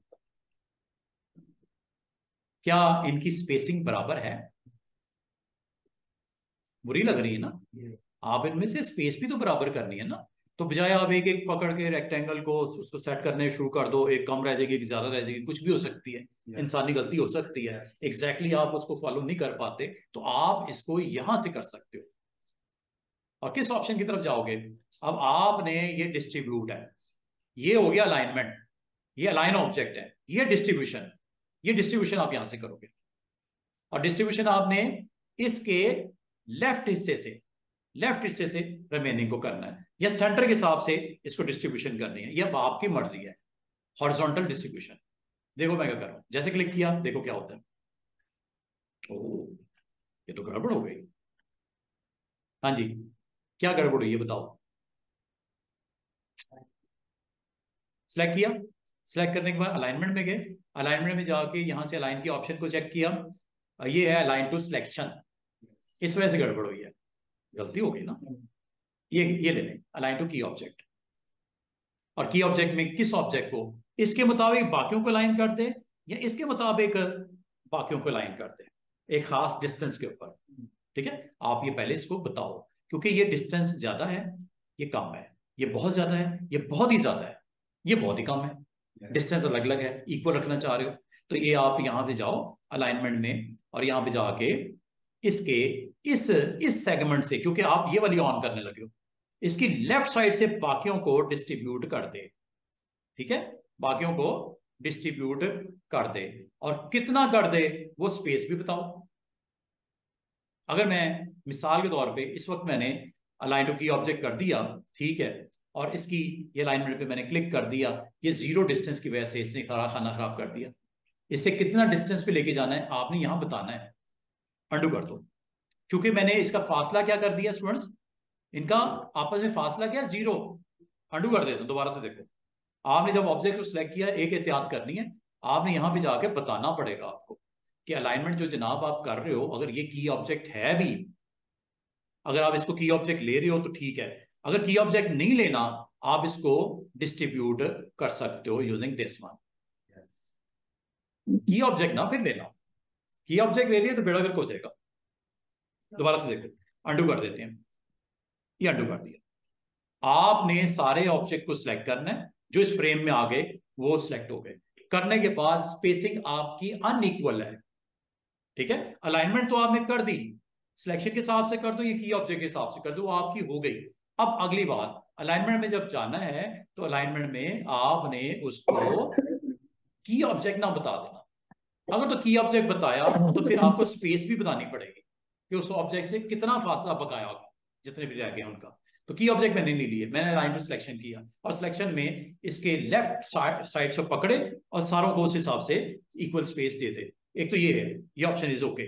क्या इनकी स्पेसिंग बराबर है? बुरी लग रही है ना, आप इनमें से स्पेस भी तो बराबर करनी है ना। तो बजाय आप एक एक पकड़ के रेक्टेंगल को उसको सेट करने शुरू कर दो, एक कम रह जाएगी, एक ज्यादा रह जाएगी, कुछ भी हो सकती है, इंसानी गलती हो सकती है, एग्जैक्टली आप उसको फॉलो नहीं कर पाते, तो आप इसको यहां से कर सकते हो। और किस ऑप्शन की तरफ जाओगे, अब आपने ये डिस्ट्रीब्यूट है, ये हो गया अलाइनमेंट, ये अलाइन ऑब्जेक्ट है, ये डिस्ट्रीब्यूशन, ये डिस्ट्रीब्यूशन आप यहां से करोगे। और डिस्ट्रीब्यूशन आपने इसके लेफ्ट हिस्से से रिमेनिंग को करना है, या सेंटर के हिसाब से इसको डिस्ट्रीब्यूशन करनी है, यह आपकी मर्जी है। हॉरिजॉन्टल डिस्ट्रीब्यूशन, देखो मैं क्या कर रहा हूं, जैसे क्लिक किया देखो क्या होता है। ओ, ये तो गड़बड़ हो गई। हाँ जी, क्या गड़बड़ हुई ये बताओ। सिलेक्ट किया, सिलेक्ट करने के बाद अलाइनमेंट में गए, अलाइनमेंट में जाके यहां से अलाइन के ऑप्शन को चेक किया, ये है अलाइन टू सिलेक्शन, इस वजह से गड़बड़ हुई है, गलती हो गई ना। ये ले लें अलाइन टू की ऑब्जेक्ट, और की ऑब्जेक्ट में किस ऑब्जेक्ट को, इसके मुताबिक बाकियों को अलाइन कर दे या इसके मुताबिक बाकियों को अलाइन कर दे। एक खास डिस्टेंस के ऊपर। ठीक है, आप ये पहले इसको बताओ, क्योंकि ये डिस्टेंस ज्यादा है, ये कम है, ये बहुत ज्यादा है, ये बहुत ही ज्यादा है, ये बहुत ही कम है, डिस्टेंस अलग अलग है, इक्वल रखना चाह रहे हो। तो ये आप यहां पे जाओ अलाइनमेंट में, और यहां पे जाके इसके इस सेगमेंट से, क्योंकि आप ये वाली ऑन करने लगे हो, इसकी लेफ्ट साइड से बाकियों को डिस्ट्रीब्यूट कर दे। ठीक है, बाकियों को डिस्ट्रीब्यूट कर दे, और कितना कर दे वो स्पेस भी बताओ। अगर मैं मिसाल के तौर पे इस वक्त मैंने अलाइन टू की ऑब्जेक्ट कर दिया, ठीक है, और इसकी ये अलाइनमेंट पे मैंने क्लिक कर दिया, ये जीरो डिस्टेंस की वजह से इसने खाना खराब कर दिया। इससे कितना डिस्टेंस पे लेके जाना है आपने यहां बताना है। अंडू कर दो, क्योंकि मैंने इसका फासला क्या कर दिया स्टूडेंट्स, इनका आपस में फासला क्या, जीरो। अंडू कर देता हूं, दोबारा से देखो। आपने जब ऑब्जेक्ट को सिलेक्ट किया, एक एहतियात करनी है, आपने यहां पे जाके बताना पड़ेगा आपको कि अलाइनमेंट जो जनाब आप कर रहे हो, अगर ये की ऑब्जेक्ट है भी, अगर आप इसको की ऑब्जेक्ट ले रहे हो तो ठीक है, अगर की ऑब्जेक्ट नहीं लेना, आप इसको डिस्ट्रीब्यूट कर सकते हो यूजिंग दिस वन। की ऑब्जेक्ट ना फिर लेना, की ऑब्जेक्ट ले लिया तो बेड़ा गर्क हो जाएगा। दोबारा से देखो, अंडू कर देते हैं, ये अंडू कर दिया। आपने सारे ऑब्जेक्ट को सिलेक्ट करना है जो इस फ्रेम में आ गए, वो सिलेक्ट हो गए। करने के बाद स्पेसिंग आपकी अनइक्वल है। ठीक है, अलाइनमेंट तो आपने कर दी, सिलेक्शन के हिसाब से कर दो, ये की ऑब्जेक्ट के हिसाब से कर दो, वो आपकी हो गई। अब अगली बात, अलाइनमेंट में जब जाना है तो अलाइनमेंट में आपने उसको की ऑब्जेक्ट ना बता देना। अगर तो की ऑब्जेक्ट बताया तो फिर आपको स्पेस भी बतानी पड़ेगी कि उस ऑब्जेक्ट से कितना फासला बकाया होगा, जितने भी रह गए उनका। तो की ऑब्जेक्ट मैंने नहीं लिए, मैंने लाइन टू सिलेक्शन किया, और सिलेक्शन में इसके लेफ्ट साइड से पकड़े और सारों को उस हिसाब से इक्वल स्पेस दे दे। एक तो ये है, ये ऑप्शन इज ओके,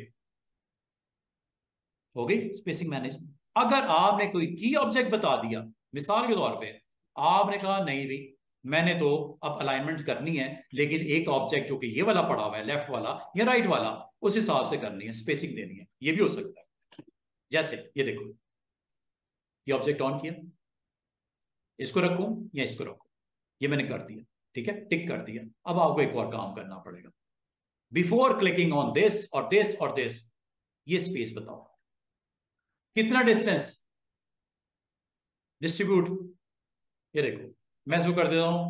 हो गई स्पेसिंग मैनेज। अगर आपने कोई की ऑब्जेक्ट बता दिया, मिसाल के तौर पे आपने कहा नहीं भाई, मैंने तो अब अलाइनमेंट करनी है, लेकिन एक ऑब्जेक्ट जो कि ये वाला पड़ा हुआ है, लेफ्ट वाला या राइट वाला, उस हिसाब से करनी है, स्पेसिंग देनी है, ये भी हो सकता है। जैसे ये देखो, ये ऑब्जेक्ट ऑन किया, इसको रखूं या इसको रखूं, ये मैंने कर दिया। ठीक है, टिक कर दिया। अब आपको एक और काम करना पड़ेगा, बिफोर क्लिकिंग ऑन दिस और दिस और दिस, ये स्पेस बताओ कितना डिस्टेंस डिस्ट्रीब्यूट। ये देखो, मैं इसको कर देता हूं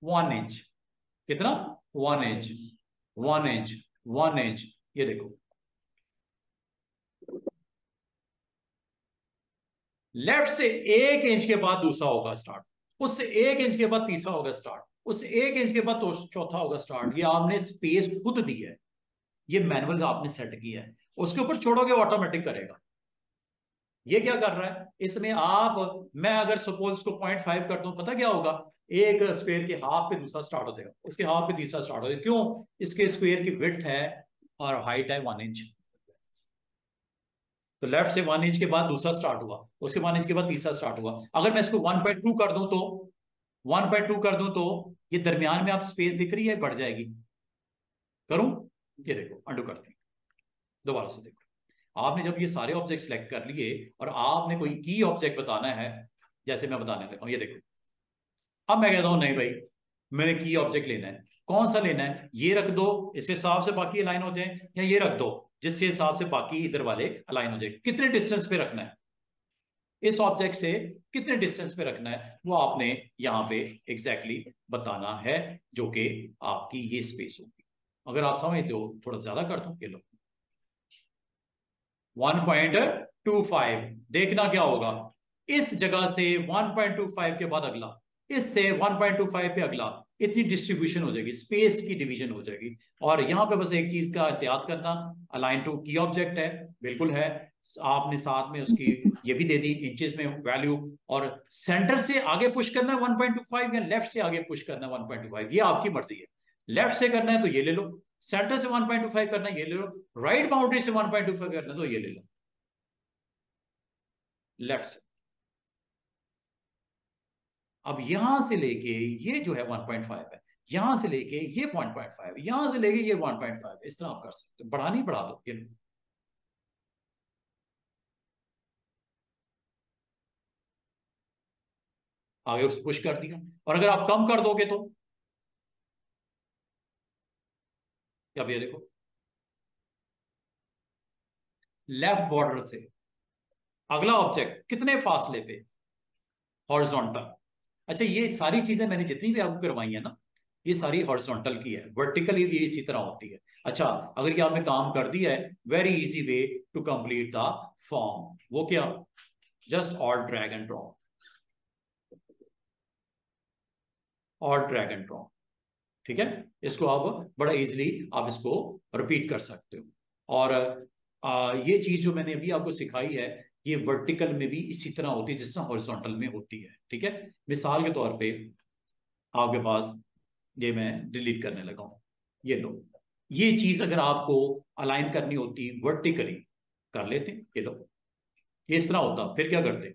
1 इंच। कितना, 1 इंच, 1 इंच, 1 इंच। ये देखो, लेफ्ट से 1 इंच के बाद दूसरा होगा स्टार्ट, उससे 1 इंच के बाद तीसरा होगा स्टार्ट, उससे 1 इंच के बाद चौथा होगा स्टार्ट। ये आपने स्पेस खुद दी है, ये मैनुअल आपने सेट किया है, उसके ऊपर छोड़ोगे ऑटोमेटिक करेगा। ये क्या कर रहा है इसमें, आप मैं अगर सपोज इसको 0.5 कर दूं, पता क्या होगा, एक स्क्वायर के हाफ पे दूसरा स्टार्ट हो जाएगा, उसके हाफ पे तीसरा स्टार्ट हो जाएगा। क्यों, इसके स्क्वायर की विड्थ है और हाइट है 1 इंच। तो लेफ्ट से 1 इंच के बाद दूसरा स्टार्ट हुआ, उसके 1 इंच के बाद तीसरा स्टार्ट हुआ। अगर मैं इसको 1.2 कर दूं तो 1.2 कर दूं तो ये दरमियान में आप स्पेस दिख रही है, बढ़ जाएगी। करूं, ये देखो अंडू करते हैं, दोबारा से देखो। आपने जब ये सारे ऑब्जेक्ट सेलेक्ट कर लिए और आपने कोई की ऑब्जेक्ट बताना है, जैसे मैं बताने देता हूं, ये देखो। अब मैं कहता हूं नहीं भाई, मैंने की ऑब्जेक्ट लेना है, कौन सा लेना है, ये रख दो, इसके हिसाब से बाकी अलाइन हो जाए, या ये रख दो जिसके हिसाब से बाकी इधर वाले अलाइन हो जाए। कितने डिस्टेंस पे रखना है, इस ऑब्जेक्ट से कितने डिस्टेंस पे रखना है, वो आपने यहां पे एग्जैक्टली बताना है, जो कि आपकी ये स्पेस होगी। अगर आप समझते हो, थोड़ा ज्यादा कर दो, ये लो 1.25। देखना क्या होगा, इस जगह से 1.25 के बाद अगला, इससे 1.25 पे अगला, इतनी डिस्ट्रीब्यूशन हो जाएगी, स्पेस की डिवीजन हो जाएगी। और यहां पे बस एक चीज का एहतियात करना, अलाइन टू की ऑब्जेक्ट है, बिल्कुल है, आपने साथ में उसकी ये भी दे दी इंचेस में वैल्यू, और सेंटर से आगे पुश करना है 1.25 या लेफ्ट से आगे पुश करना है 1.25, ये आपकी मर्जी है। लेफ्ट से करना है तो ये ले लो, सेंटर से 1.25 करना है ये ले लो, राइट बाउंड्री से 1.25 करना है तो ये ले लो, लेफ्ट से। अब यहां से लेके ये जो है 1.5 है, यहां से लेके ये 0.5, यहां से लेके ये 1.5, इस तरह आप कर सकते हो, बढ़ानी बढ़ा दो, ये लो। आगे उस पुश कर दिया, और अगर आप कम कर दोगे तो, अब ये देखो, लेफ्ट बॉर्डर से अगला ऑब्जेक्ट कितने फासले पे, हॉरिजॉन्टल। अच्छा, ये सारी चीजें मैंने जितनी भी आपको करवाई है ना, ये सारी हॉरिजॉन्टल की है, वर्टिकली भी इसी तरह होती है। अच्छा, अगर ये आपने काम कर दिया है, very easy way to complete the form, वो क्या, just all drag and drop, all drag and drop, ठीक है। इसको आप बड़ा इजीली आप इसको रिपीट कर सकते हो। और ये चीज जो मैंने अभी आपको सिखाई है, ये वर्टिकल में भी इसी तरह होती है जिस तरह हॉरिजॉन्टल में होती है, ठीक है। मिसाल के तौर पे आपके पास, ये मैं डिलीट करने लगा हूं, ये लो, ये चीज अगर आपको अलाइन करनी होती वर्टिकली कर लेते, ये लो, ये इस तरह होता, फिर क्या करते,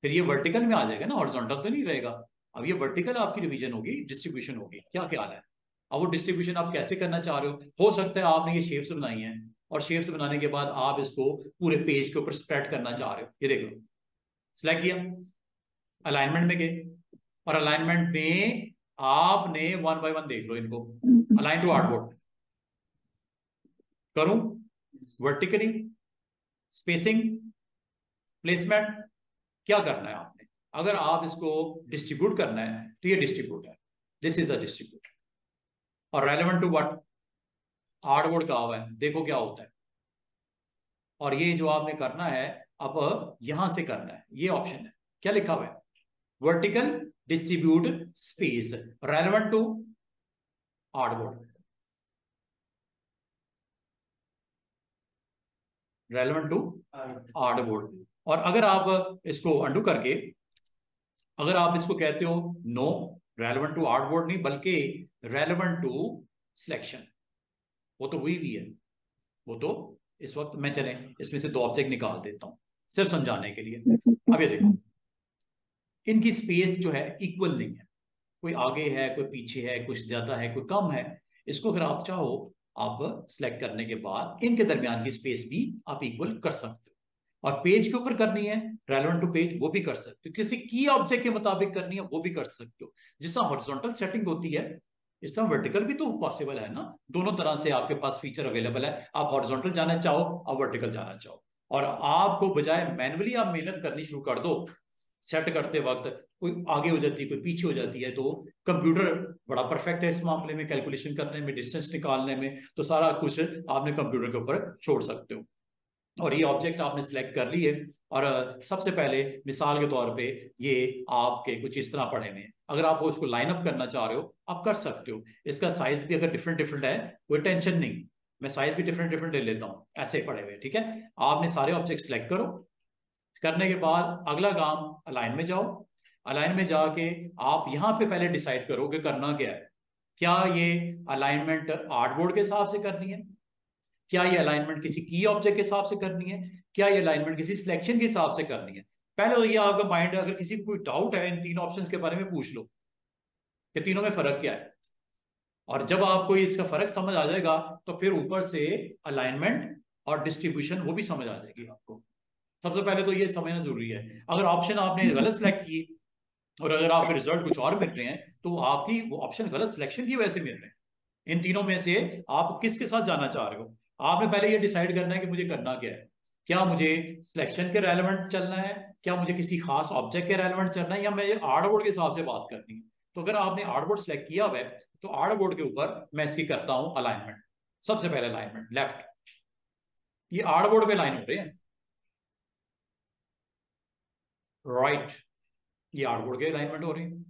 फिर ये वर्टिकल में आ जाएगा ना, हॉरिजॉन्टल तो नहीं रहेगा। अब ये वर्टिकल आपकी डिवीजन होगी, डिस्ट्रीब्यूशन होगी, क्या ख्याल है। अब वो डिस्ट्रीब्यूशन आप कैसे करना चाह रहे हो सकता है आपने ये शेप्स बनाई हैं, और शेप्स बनाने के बाद आप इसको पूरे पेज के ऊपर स्प्रेड करना चाह रहे हो, ये देख लो, सिलेक्ट किया, अलाइनमेंट में गए, और अलाइनमेंट में आपने वन बाय वन देख लो इनको, अलाइन टू आर्टबोर्ड करूं, वर्टिकली, स्पेसिंग, प्लेसमेंट, क्या करना है आपने। अगर आप इसको डिस्ट्रीब्यूट करना है तो ये डिस्ट्रीब्यूट है, दिस इज द डिस्ट्रीब्यूट, और रेलेवेंट टू व्हाट, आर्टबोर्ड का हुआ है, देखो क्या होता है। और ये जो आपने करना है, अब यहां से करना है, ये ऑप्शन है, क्या लिखा हुआ है, vertical distribute space relevant to artboard, relevant to artboard. और अगर आप इसको अंडू करके, अगर आप इसको कहते हो नो, रेलेवेंट टू आर्टबोर्ड नहीं बल्कि रेलेवेंट टू सिलेक्शन, वो तो हुई भी है, वो तो इस वक्त मैं, चले इसमें से दो ऑब्जेक्ट निकाल देता हूं सिर्फ समझाने के लिए। अब ये देखो, इनकी स्पेस जो है इक्वल नहीं है, कोई आगे है, कोई पीछे है, कुछ ज्यादा है, कोई कम है। इसको अगर आप चाहो, आप सिलेक्ट करने के बाद इनके दरमियान की स्पेस भी आप इक्वल कर सकते हो। और पेज के ऊपर करनी है, रेलेवेंट टू पेज, वो भी कर सकते हो। किसी की ऑब्जेक्ट के मुताबिक करनी है, वो भी कर सकते हो। जिस तरह हॉरिजॉन्टल सेटिंग होती है, इस तरह वर्टिकल भी तो पॉसिबल है ना। दोनों तरह से आपके पास फीचर अवेलेबल है, आप हॉरिजॉन्टल जाना चाहो, आप वर्टिकल जाना चाहो। और आपको बजाय मैनुअली आप मेहनत करनी शुरू कर दो, सेट करते वक्त कोई आगे हो जाती है, कोई पीछे हो जाती है, तो कंप्यूटर बड़ा परफेक्ट है इस मामले में, कैलकुलेशन करने में, डिस्टेंस निकालने में, तो सारा कुछ आपने कंप्यूटर के ऊपर छोड़ सकते हो। और ये ऑब्जेक्ट आपने सिलेक्ट कर लिए, और सबसे पहले मिसाल के तौर पे ये आपके कुछ इस तरह पड़े हुए हैं। अगर आप उसको लाइन अप करना चाह रहे हो, आप कर सकते हो। इसका साइज भी अगर डिफरेंट डिफरेंट है, कोई टेंशन नहीं, मैं साइज भी डिफरेंट डिफरेंट ले लेता हूँ, ऐसे पड़े हुए, ठीक है। आपने सारे ऑब्जेक्ट सिलेक्ट करो, करने के बाद अगला काम, अलाइन में जाओ। अलाइन में जाके आप यहां पे पहले डिसाइड करो कि करना क्या है। क्या ये अलाइनमेंट आर्टबोर्ड के हिसाब से करनी है, क्या ये अलाइनमेंट किसी की ऑब्जेक्ट के हिसाब से करनी है, क्या ये अलाइनमेंट किसी सिलेक्शन के हिसाब से करनी है। पहले तो ये आपका माइंड, अगर किसी को कोई डाउट है इन तीन ऑप्शंस के बारे में, पूछ लो कि तीनों में फर्क क्या है। और जब आपको इसका फर्क समझ आ जाएगा, तो फिर ऊपर से अलाइनमेंट और डिस्ट्रीब्यूशन वो भी समझ आ जाएगी आपको। सबसे पहले तो ये समझना जरूरी है। अगर ऑप्शन आपने गलत सिलेक्ट की और अगर आपके रिजल्ट कुछ और मिल रहे हैं, तो आपकी वो ऑप्शन गलत सिलेक्शन की वजह से मिल रहे हैं। इन तीनों में से आप किसके साथ जाना चाह रहे हो, आपने पहले ये डिसाइड करना है कि मुझे करना क्या है। क्या मुझे सिलेक्शन के रेलेवेंट चलना है, क्या मुझे किसी खास ऑब्जेक्ट के रेलेवेंट चलना है, या मैं आर्टबोर्ड के हिसाब से बात करनी है। तो अगर आपने आर्टबोर्ड सिलेक्ट किया हुआ है, तो आर्टबोर्ड के ऊपर मैं इसकी करता हूं अलाइनमेंट। सबसे पहले अलाइनमेंट लेफ्ट, ये आर्टबोर्ड पे लाइन हो रहे हैं, राइट, ये आर्टबोर्ड के अलाइनमेंट हो रही है,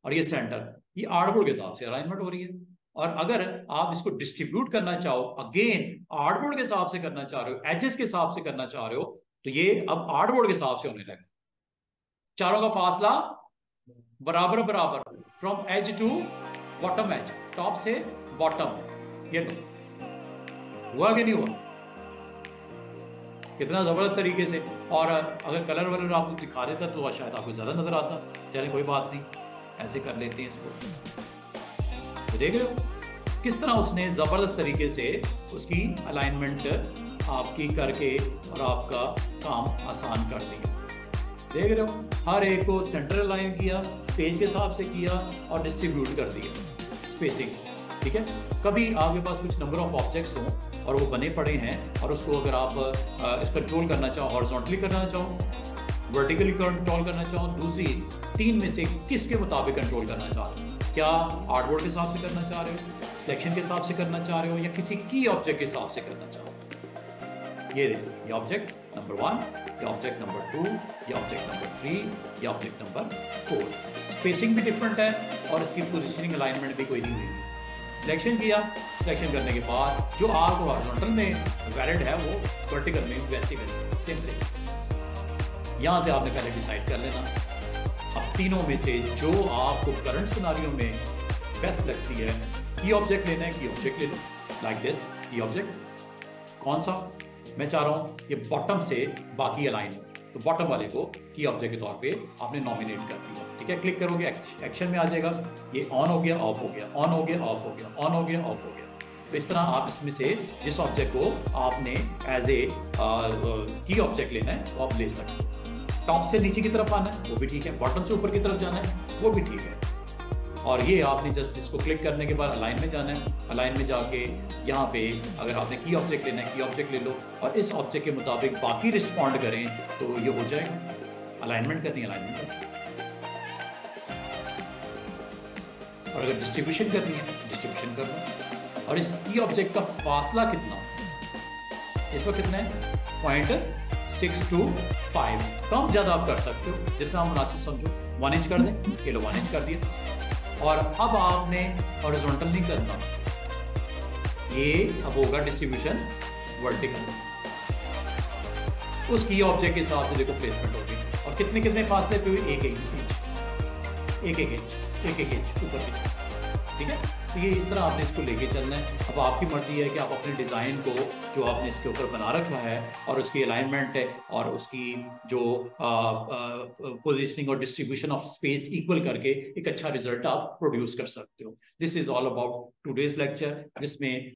और ये सेंटर, ये आर्टबोर्ड के हिसाब से अलाइनमेंट हो रही है। और अगर आप इसको डिस्ट्रीब्यूट करना चाहो, अगेन आर्टबोर्ड के हिसाब से करना चाह रहे हो, एजेस के हिसाब से करना चाह रहे हो, तो ये अब आर्टबोर्ड के हिसाब से होने लगे। चारों का फासला बराबर बराबर, from edge to bottom edge, top से बॉटम। ये लो, हुआ कि नहीं हुआ, कितना जबरदस्त तरीके से। और अगर कलर वलर आपको दिखा देता तो शायद आपको ज्यादा नजर आता। चलिए कोई बात नहीं, ऐसे कर लेते हैं इसको। तो देख रहे हो किस तरह उसने जबरदस्त तरीके से उसकी अलाइनमेंट आपकी करके और आपका काम आसान कर दिया। देख रहे हो, हर एक को सेंटर अलाइन किया, पेज के हिसाब से किया, और डिस्ट्रीब्यूट कर दिया स्पेसिंग, ठीक है। कभी आपके पास कुछ नंबर ऑफ ऑब्जेक्ट्स हों और वो बने पड़े हैं, और उसको अगर आप इस पर कंट्रोल करना चाहो, हॉरिजॉन्टली करना चाहो, वर्टिकली कंट्रोल करना चाहो, दूसरी तीन में से किसके मुताबिक कंट्रोल करना चाह रहे हो? क्या आर्टवर्क के हिसाब से करना चाह रहे हो, सिलेक्शन के हिसाब से करना चाह रहे हो, या किसी की ऑब्जेक्ट के हिसाब से करना चाहो? ये देखो, ये ऑब्जेक्ट नंबर 1, ये ऑब्जेक्ट नंबर 2, ये ऑब्जेक्ट नंबर 3, ये ऑब्जेक्ट नंबर 4। स्पेसिंग भी डिफरेंट है और इसकी पोजीशनिंग अलाइनमेंट भी कोई नहीं हुई। सिलेक्शन किया, सिलेक्शन करने के बाद जो आर्क हॉरिजॉन्टल में वैलिड है वो वर्टिकल में वैसे सेम। यहाँ से आपने पहले डिसाइड कर लेना। अब तीनों में से जो आपको करंट सिनारियो में बेस्ट लगती है, की ऑब्जेक्ट लेना है, की ऑब्जेक्ट ले लो। लाइक दिस, की ऑब्जेक्ट कौन सा मैं चाह रहा हूँ ये बॉटम से बाकी अलाइन हो, तो बॉटम वाले को की ऑब्जेक्ट के तौर पे आपने नॉमिनेट कर दिया। ठीक है, क्लिक करोगे एक्शन में आ जाएगा, ये ऑन हो गया, ऑफ हो गया, ऑन हो गया, ऑफ हो गया, ऑन हो गया, ऑफ हो गया। तो इस तरह आप इसमें से जिस ऑब्जेक्ट को आपने एज ए की ऑब्जेक्ट लेना है वो आप ले सकते हो। टॉप से नीचे की तरफ आना है वो भी ठीक है, बॉटम से ऊपर की तरफ जाना है वो भी ठीक है। और ये आपने जस्ट इसको क्लिक करने के बाद अलाइन में जाना है। अलाइन में जाके यहाँ पे अगर आपने की ऑब्जेक्ट लेना है, की ऑब्जेक्ट ले लो, और इस ऑब्जेक्ट के मुताबिक बाकी रिस्पॉन्ड करें तो ये हो जाएगा। अलाइनमेंट करनी है, अलाइनमेंट करनी, और अगर डिस्ट्रीब्यूशन करनी है डिस्ट्रीब्यूशन कर लो। और इस की ऑब्जेक्ट का फासला कितना, इस वक्त कितना है, 0.625। कम ज्यादा आप कर सकते हो जितना मुनासिब समझो। 1 इंच कर दें, ये लो 1 इंच कर दिया। और अब आपने हॉरिजॉन्टल नहीं करना, ये अब होगा डिस्ट्रीब्यूशन वर्टिकल। उस की ऑब्जेक्ट के हिसाब से देखो प्लेसमेंट होगी, और कितने कितने फासले पे हुई, 1-1 इंच, 1-1 इंच, 1-1 इंच ऊपर की। ठीक है, तो ये इस तरह आपने इसको लेके चलना है। अब आपकी मर्जी है कि आप अपने डिज़ाइन को जो आपने इसके ऊपर बना रखा है और उसकी अलाइनमेंट है और उसकी जो पोजीशनिंग और डिस्ट्रीब्यूशन ऑफ स्पेस इक्वल करके एक अच्छा रिजल्ट आप प्रोड्यूस कर सकते हो। This is all about today's lecture, जिसमें